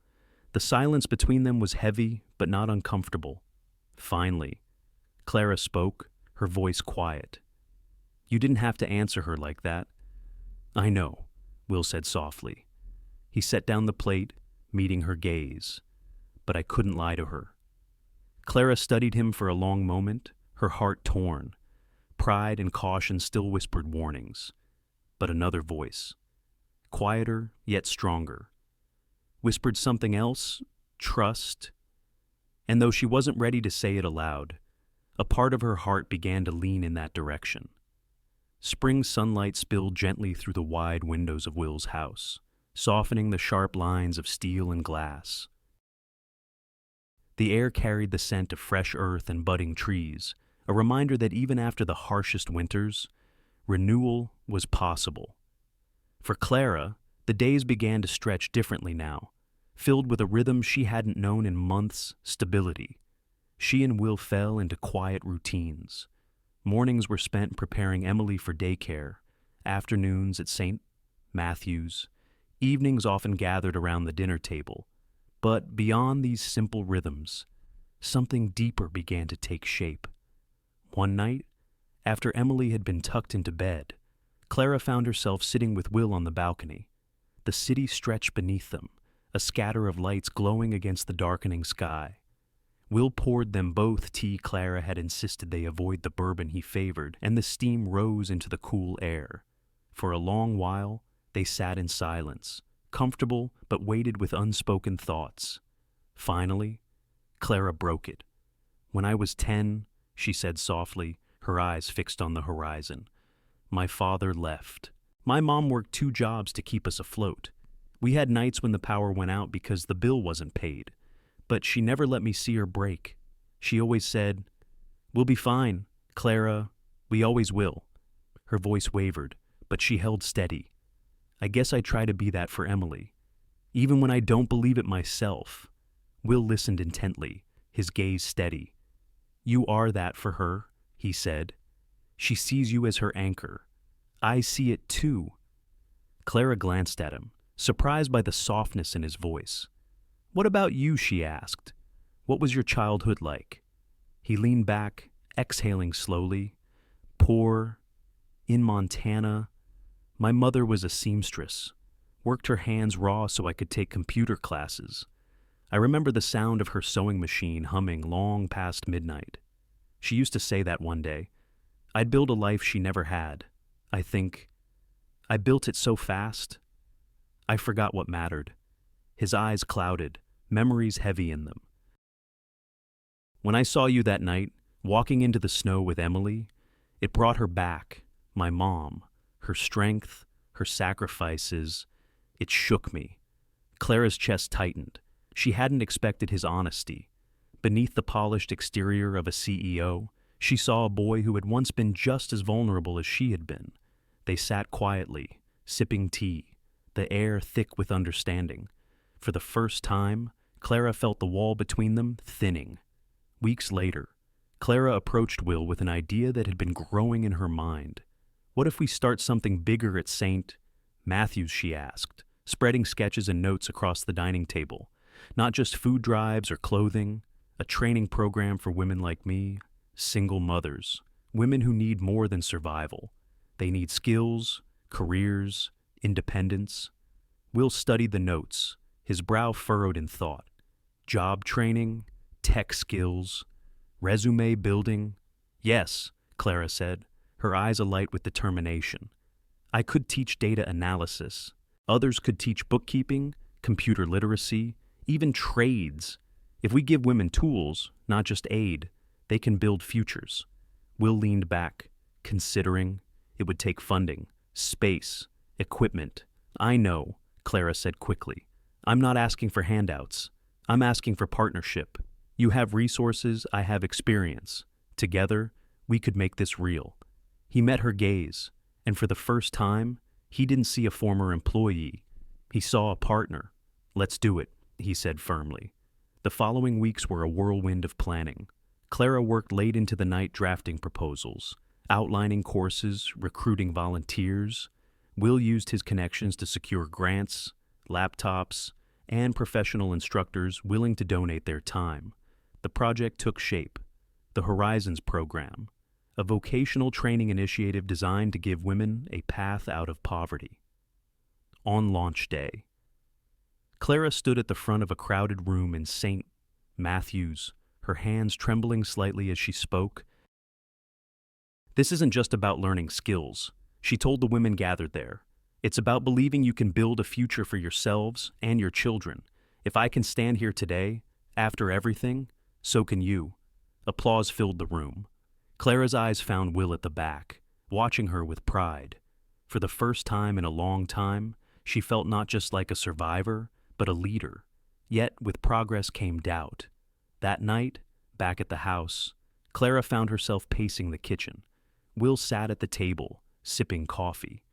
The silence between them was heavy but not uncomfortable. Finally, Clara spoke, her voice quiet. "You didn't have to answer her like that." "I know," Will said softly. He set down the plate, meeting her gaze. "But I couldn't lie to her." Clara studied him for a long moment, her heart torn. Pride and caution still whispered warnings. But another voice, quieter yet stronger, whispered something else, trust. And though she wasn't ready to say it aloud, a part of her heart began to lean in that direction. Spring sunlight spilled gently through the wide windows of Will's house, softening the sharp lines of steel and glass. The air carried the scent of fresh earth and budding trees, a reminder that even after the harshest winters, renewal was possible. For Clara, the days began to stretch differently now, filled with a rhythm she hadn't known in months, stability. She and Will fell into quiet routines. Mornings were spent preparing Emily for daycare, afternoons at St. Matthew's, evenings often gathered around the dinner table. But beyond these simple rhythms, something deeper began to take shape. One night, after Emily had been tucked into bed, Clara found herself sitting with Will on the balcony. The city stretched beneath them, a scatter of lights glowing against the darkening sky. Will poured them both tea Clara had insisted they avoid the bourbon he favored, and the steam rose into the cool air. For a long while, they sat in silence, comfortable but weighted with unspoken thoughts. Finally, Clara broke it. "When I was 10, she said softly, her eyes fixed on the horizon, "my father left. My mom worked 2 jobs to keep us afloat. We had nights when the power went out because the bill wasn't paid. But she never let me see her break. She always said, 'We'll be fine, Clara, we always will.'" Her voice wavered, but she held steady. "I guess I try to be that for Emily, even when I don't believe it myself." Will listened intently, his gaze steady. "You are that for her," he said. "She sees you as her anchor. I see it too." Clara glanced at him, surprised by the softness in his voice. "What about you?" she asked. "What was your childhood like?" He leaned back, exhaling slowly. "Poor. In Montana. My mother was a seamstress. Worked her hands raw so I could take computer classes. I remember the sound of her sewing machine humming long past midnight. She used to say that one day. I'd build a life she never had. I think. I built it so fast. I forgot what mattered." His eyes clouded, memories heavy in them. "When I saw you that night, walking into the snow with Emily, it brought her back, my mom, her strength, her sacrifices. It shook me." Clara's chest tightened. She hadn't expected his honesty. Beneath the polished exterior of a CEO, she saw a boy who had once been just as vulnerable as she had been. They sat quietly, sipping tea, the air thick with understanding. For the first time, Clara felt the wall between them thinning. Weeks later, Clara approached Will with an idea that had been growing in her mind. "What if we start something bigger at St. Matthew's?" she asked, spreading sketches and notes across the dining table. "Not just food drives or clothing, a training program for women like me, single mothers, women who need more than survival. They need skills, careers, independence." Will studied the notes, his brow furrowed in thought. Job training, tech skills, resume building. "Yes," Clara said, her eyes alight with determination. "I could teach data analysis. Others could teach bookkeeping, computer literacy, even trades. If we give women tools, not just aid, they can build futures." Will leaned back, considering. It would take funding, space, equipment. "I know," Clara said quickly. "I'm not asking for handouts. I'm asking for partnership. You have resources, I have experience. Together, we could make this real." He met her gaze, and for the first time, he didn't see a former employee. He saw a partner. "Let's do it," he said firmly. The following weeks were a whirlwind of planning. Clara worked late into the night drafting proposals, outlining courses, recruiting volunteers. Will used his connections to secure grants, laptops, and professional instructors willing to donate their time. The project took shape. The Horizons program, a vocational training initiative designed to give women a path out of poverty. On launch day, Clara stood at the front of a crowded room in St. Matthew's, her hands trembling slightly as she spoke. "This isn't just about learning skills," she told the women gathered there. "It's about believing you can build a future for yourselves and your children. If I can stand here today, after everything, so can you." Applause filled the room. Clara's eyes found Will at the back, watching her with pride. For the first time in a long time, she felt not just like a survivor, but a leader. Yet with progress came doubt. That night, back at the house, Clara found herself pacing the kitchen. Will sat at the table, sipping coffee.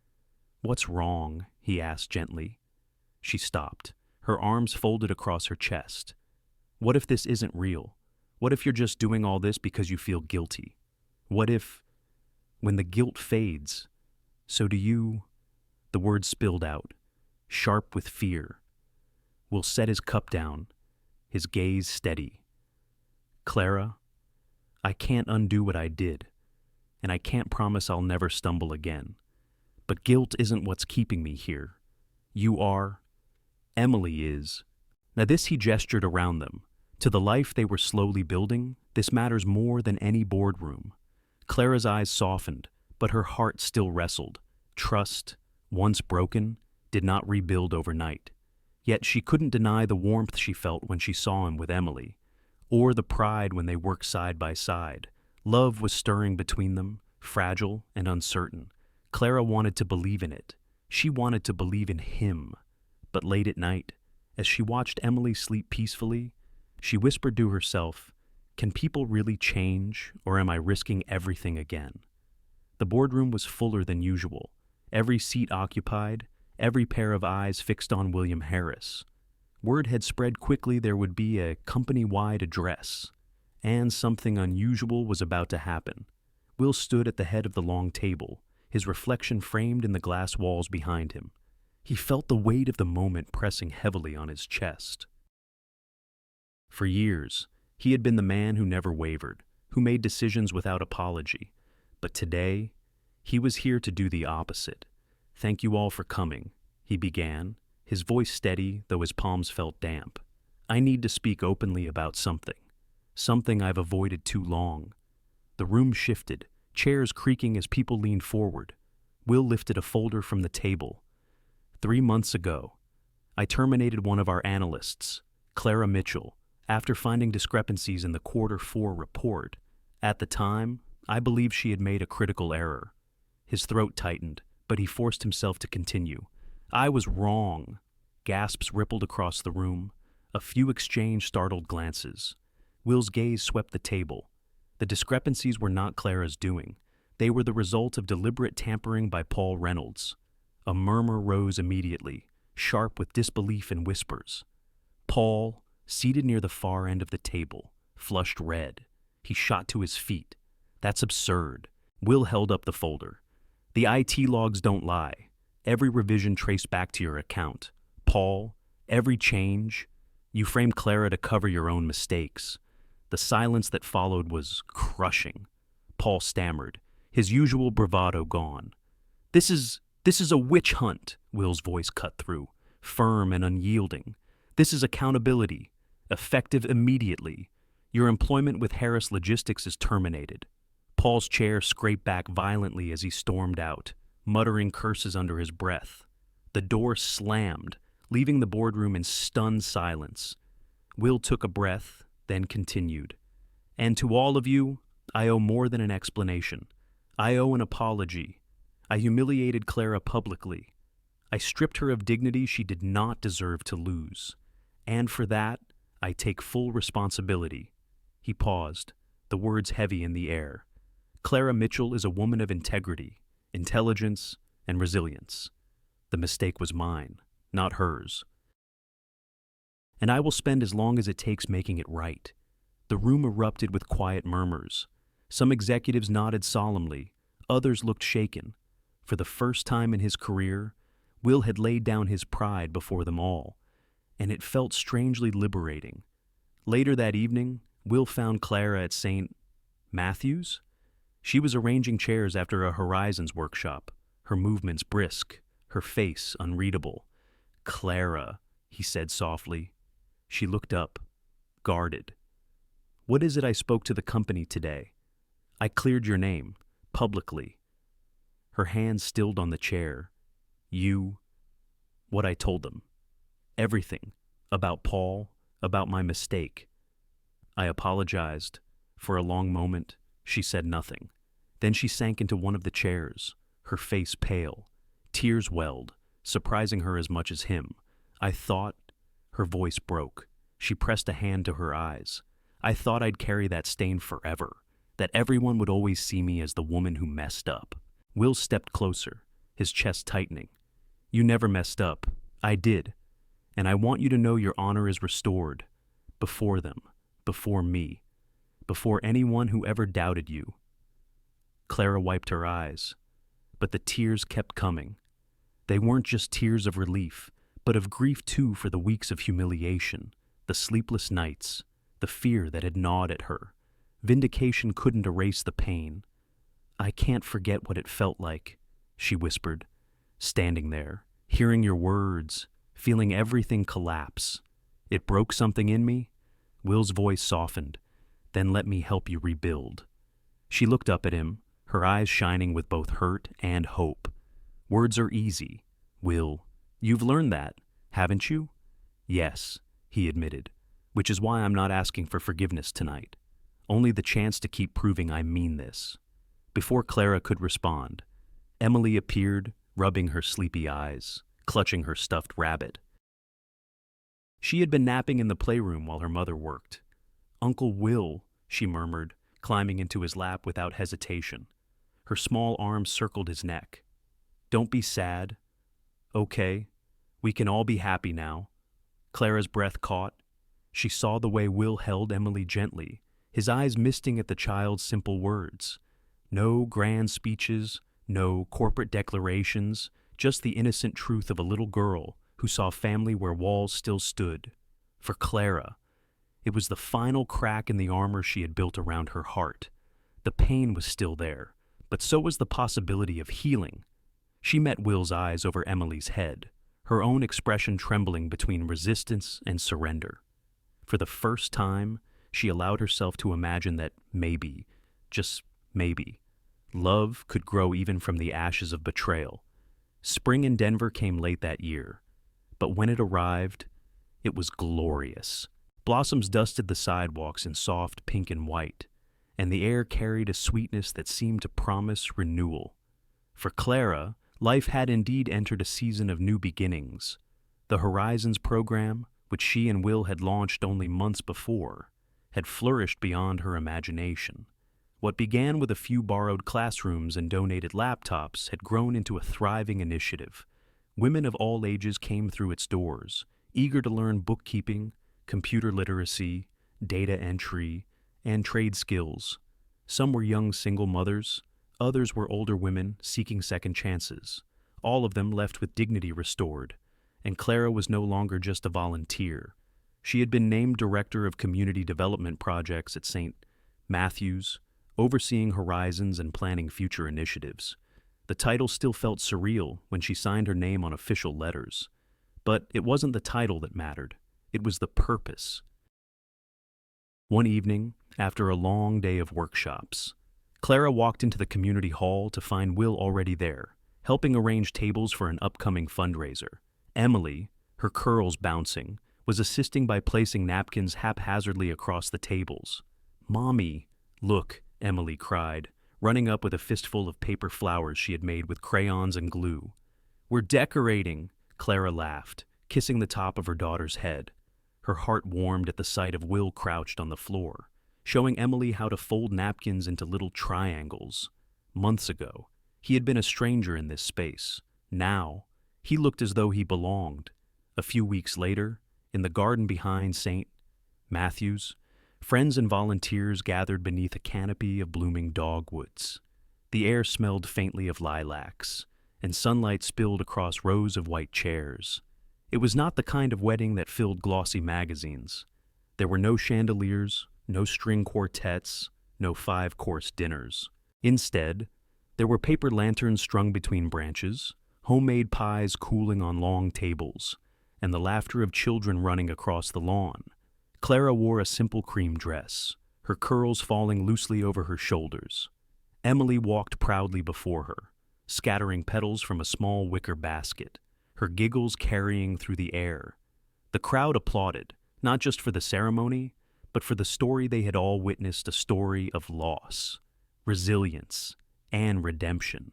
"What's wrong?" he asked gently. She stopped, her arms folded across her chest. "What if this isn't real? What if you're just doing all this because you feel guilty? What if, when the guilt fades, so do you?" The words spilled out, sharp with fear. Will set his cup down, his gaze steady. "Clara, I can't undo what I did, and I can't promise I'll never stumble again. But guilt isn't what's keeping me here. You are. Emily is." Now this he gestured around them. To the life they were slowly building, this matters more than any boardroom. Clara's eyes softened, but her heart still wrestled. Trust, once broken, did not rebuild overnight. Yet she couldn't deny the warmth she felt when she saw him with Emily, or the pride when they worked side by side. Love was stirring between them, fragile and uncertain. Clara wanted to believe in it. She wanted to believe in him. But late at night, as she watched Emily sleep peacefully, she whispered to herself, "Can people really change, or am I risking everything again?" The boardroom was fuller than usual, every seat occupied, every pair of eyes fixed on William Harris. Word had spread quickly there would be a company-wide address, and something unusual was about to happen. Will stood at the head of the long table, his reflection framed in the glass walls behind him. He felt the weight of the moment pressing heavily on his chest. For years, he had been the man who never wavered, who made decisions without apology. But today, he was here to do the opposite. "Thank you all for coming," he began, his voice steady, though his palms felt damp. "I need to speak openly about something I've avoided too long." The room shifted, chairs creaking as people leaned forward. Will lifted a folder from the table. 3 months ago, I terminated one of our analysts, Clara Mitchell, after finding discrepancies in the Q4 report. At the time, I believed she had made a critical error. His throat tightened, but he forced himself to continue. "I was wrong." Gasps rippled across the room. A few exchanged startled glances. Will's gaze swept the table. The discrepancies were not Clara's doing. They were the result of deliberate tampering by Paul Reynolds. A murmur rose immediately, sharp with disbelief and whispers. Paul, seated near the far end of the table, flushed red. He shot to his feet. "That's absurd." Will held up the folder. "The IT logs don't lie. Every revision traced back to your account. Paul, every change. You framed Clara to cover your own mistakes." The silence that followed was crushing. Paul stammered, his usual bravado gone. This is a witch hunt," Will's voice cut through, firm and unyielding. "This is accountability, effective immediately. Your employment with Harris Logistics is terminated." Paul's chair scraped back violently as he stormed out, muttering curses under his breath. The door slammed, leaving the boardroom in stunned silence. Will took a breath, then continued. "And to all of you, I owe more than an explanation. I owe an apology. I humiliated Clara publicly. I stripped her of dignity she did not deserve to lose. And for that, I take full responsibility." He paused, the words heavy in the air. "Clara Mitchell is a woman of integrity, intelligence, and resilience. The mistake was mine, not hers. And I will spend as long as it takes making it right." The room erupted with quiet murmurs. Some executives nodded solemnly, others looked shaken. For the first time in his career, Will had laid down his pride before them all, and it felt strangely liberating. Later that evening, Will found Clara at St. Matthew's. She was arranging chairs after a Horizons workshop, her movements brisk, her face unreadable. "Clara," he said softly. She looked up, guarded. "What is it I spoke to the company today? I cleared your name, publicly." Her hands stilled on the chair. What I told them. Everything. About Paul, about my mistake." I apologized. For a long moment, she said nothing. Then she sank into one of the chairs, her face pale. Tears welled, surprising her as much as him. Her voice broke. She pressed a hand to her eyes. I thought I'd carry that stain forever, that everyone would always see me as the woman who messed up. Will stepped closer, his chest tightening. You never messed up. I did. And I want you to know your honor is restored. Before them, before me, before anyone who ever doubted you. Clara wiped her eyes, but the tears kept coming. They weren't just tears of relief, but of grief too for the weeks of humiliation, the sleepless nights, the fear that had gnawed at her. Vindication couldn't erase the pain. I can't forget what it felt like, she whispered, standing there, hearing your words, feeling everything collapse. It broke something in me. Will's voice softened. Then let me help you rebuild. She looked up at him, her eyes shining with both hurt and hope. Words are easy, Will. You've learned that, haven't you? Yes, he admitted, which is why I'm not asking for forgiveness tonight. Only the chance to keep proving I mean this. Before Clara could respond, Emily appeared, rubbing her sleepy eyes, clutching her stuffed rabbit. She had been napping in the playroom while her mother worked. Uncle Will, she murmured, climbing into his lap without hesitation. Her small arms circled his neck. Don't be sad. Okay, we can all be happy now. Clara's breath caught. She saw the way Will held Emily gently, his eyes misting at the child's simple words. No grand speeches, no corporate declarations, just the innocent truth of a little girl who saw family where walls still stood. For Clara, it was the final crack in the armor she had built around her heart. The pain was still there, but so was the possibility of healing. She met Will's eyes over Emily's head, her own expression trembling between resistance and surrender. For the first time, she allowed herself to imagine that maybe, just maybe, love could grow even from the ashes of betrayal. Spring in Denver came late that year, but when it arrived, it was glorious. Blossoms dusted the sidewalks in soft pink and white, and the air carried a sweetness that seemed to promise renewal. For Clara, life had indeed entered a season of new beginnings. The Horizons program, which she and Will had launched only months before, had flourished beyond her imagination. What began with a few borrowed classrooms and donated laptops had grown into a thriving initiative. Women of all ages came through its doors, eager to learn bookkeeping, computer literacy, data entry, and trade skills. Some were young single mothers, others were older women seeking second chances, all of them left with dignity restored. And Clara was no longer just a volunteer. She had been named Director of Community Development Projects at St. Matthew's, overseeing Horizons and planning future initiatives. The title still felt surreal when she signed her name on official letters. But it wasn't the title that mattered. It was the purpose. One evening, after a long day of workshops, Clara walked into the community hall to find Will already there, helping arrange tables for an upcoming fundraiser. Emily, her curls bouncing, was assisting by placing napkins haphazardly across the tables. "Mommy, look," Emily cried, running up with a fistful of paper flowers she had made with crayons and glue. "We're decorating," Clara laughed, kissing the top of her daughter's head. Her heart warmed at the sight of Will crouched on the floor, showing Emily how to fold napkins into little triangles. Months ago, he had been a stranger in this space. Now, he looked as though he belonged. A few weeks later, in the garden behind St. Matthew's, friends and volunteers gathered beneath a canopy of blooming dogwoods. The air smelled faintly of lilacs, and sunlight spilled across rows of white chairs. It was not the kind of wedding that filled glossy magazines. There were no chandeliers, no string quartets, no five-course dinners. Instead, there were paper lanterns strung between branches, homemade pies cooling on long tables, and the laughter of children running across the lawn. Clara wore a simple cream dress, her curls falling loosely over her shoulders. Emily walked proudly before her, scattering petals from a small wicker basket, her giggles carrying through the air. The crowd applauded, not just for the ceremony, but for the story they had all witnessed, a story of loss, resilience, and redemption.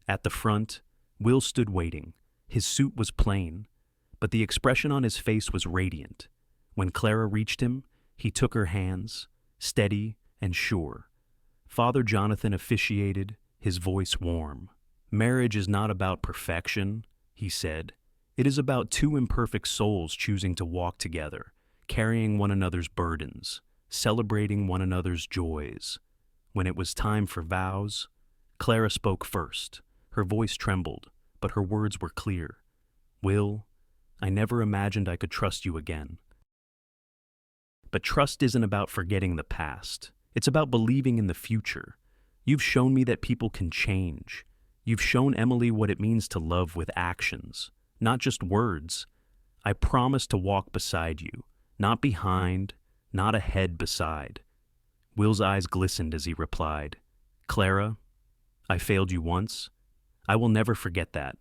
At the front, Will stood waiting. His suit was plain, but the expression on his face was radiant. When Clara reached him, He took her hands, steady and sure. Father Jonathan officiated, his voice warm. "Marriage is not about perfection," he said. "It is about two imperfect souls choosing to walk together, carrying one another's burdens, celebrating one another's joys." When it was time for vows, Clara spoke first. Her voice trembled, but her words were clear. "Will, I never imagined I could trust you again." But trust isn't about forgetting the past. It's about believing in the future. You've shown me that people can change. You've shown Emily what it means to love with actions, not just words. I promise to walk beside you, not behind, not ahead, beside. Will's eyes glistened as he replied, "Clara, I failed you once. I will never forget that.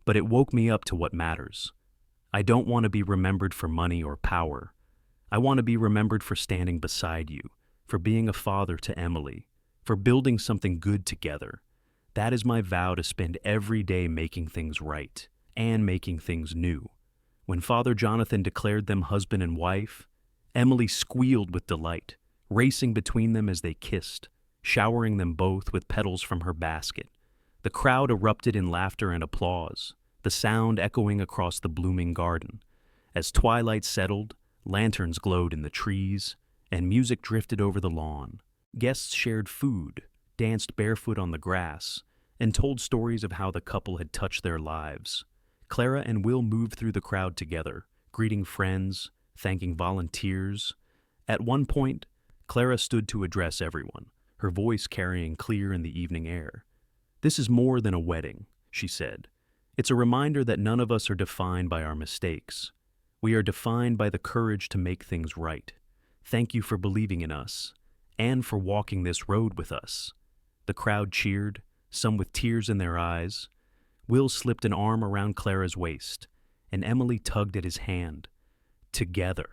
But it woke me up to what matters. I don't want to be remembered for money or power. I want to be remembered for standing beside you, for being a father to Emily, for building something good together. That is my vow, to spend every day making things right and making things new." When Father Jonathan declared them husband and wife, Emily squealed with delight, racing between them as they kissed, showering them both with petals from her basket. The crowd erupted in laughter and applause, the sound echoing across the blooming garden. As twilight settled, lanterns glowed in the trees, and music drifted over the lawn. Guests shared food, danced barefoot on the grass, and told stories of how the couple had touched their lives. Clara and Will moved through the crowd together, greeting friends, thanking volunteers. At one point, Clara stood to address everyone, her voice carrying clear in the evening air. "This is more than a wedding," she said. "It's a reminder that none of us are defined by our mistakes. We are defined by the courage to make things right. Thank you for believing in us, and for walking this road with us." The crowd cheered, some with tears in their eyes. Will slipped an arm around Clara's waist, and Emily tugged at his hand. Together,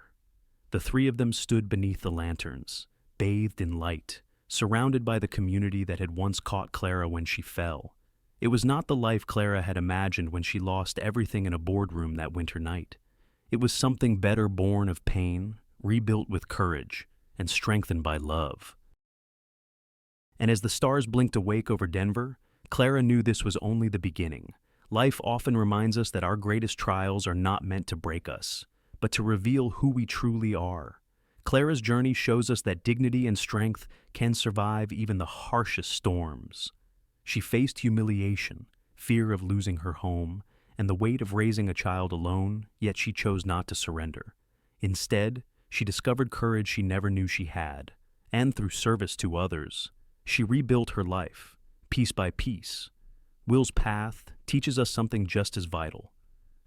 the three of them stood beneath the lanterns, bathed in light, surrounded by the community that had once caught Clara when she fell. It was not the life Clara had imagined when she lost everything in a boardroom that winter night. It was something better, born of pain, rebuilt with courage, and strengthened by love. And as the stars blinked awake over Denver, Clara knew this was only the beginning. Life often reminds us that our greatest trials are not meant to break us, but to reveal who we truly are. Clara's journey shows us that dignity and strength can survive even the harshest storms. She faced humiliation, fear of losing her home, and the weight of raising a child alone, yet she chose not to surrender. Instead, she discovered courage she never knew she had, and through service to others, she rebuilt her life, piece by piece. Will's path teaches us something just as vital.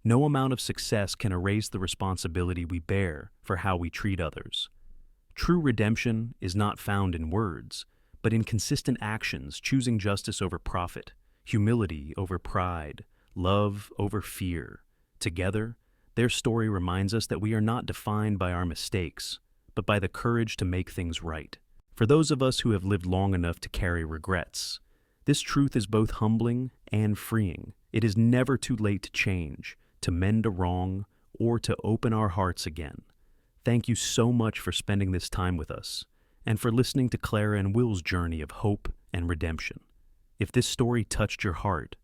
No amount of success can erase the responsibility we bear for how we treat others. True redemption is not found in words, but in consistent actions, choosing justice over profit, humility over pride, love over fear. Together, their story reminds us that we are not defined by our mistakes, but by the courage to make things right. For those of us who have lived long enough to carry regrets, this truth is both humbling and freeing. It is never too late to change, to mend a wrong, or to open our hearts again. Thank you so much for spending this time with us, and for listening to Clara and Will's journey of hope and redemption. If this story touched your heart,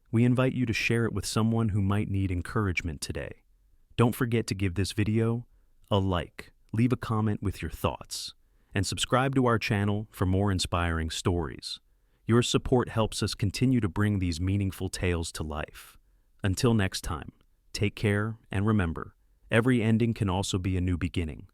we invite you to share it with someone who might need encouragement today. Don't forget to give this video a like, leave a comment with your thoughts, and subscribe to our channel for more inspiring stories. Your support helps us continue to bring these meaningful tales to life. Until next time, take care, and remember, every ending can also be a new beginning.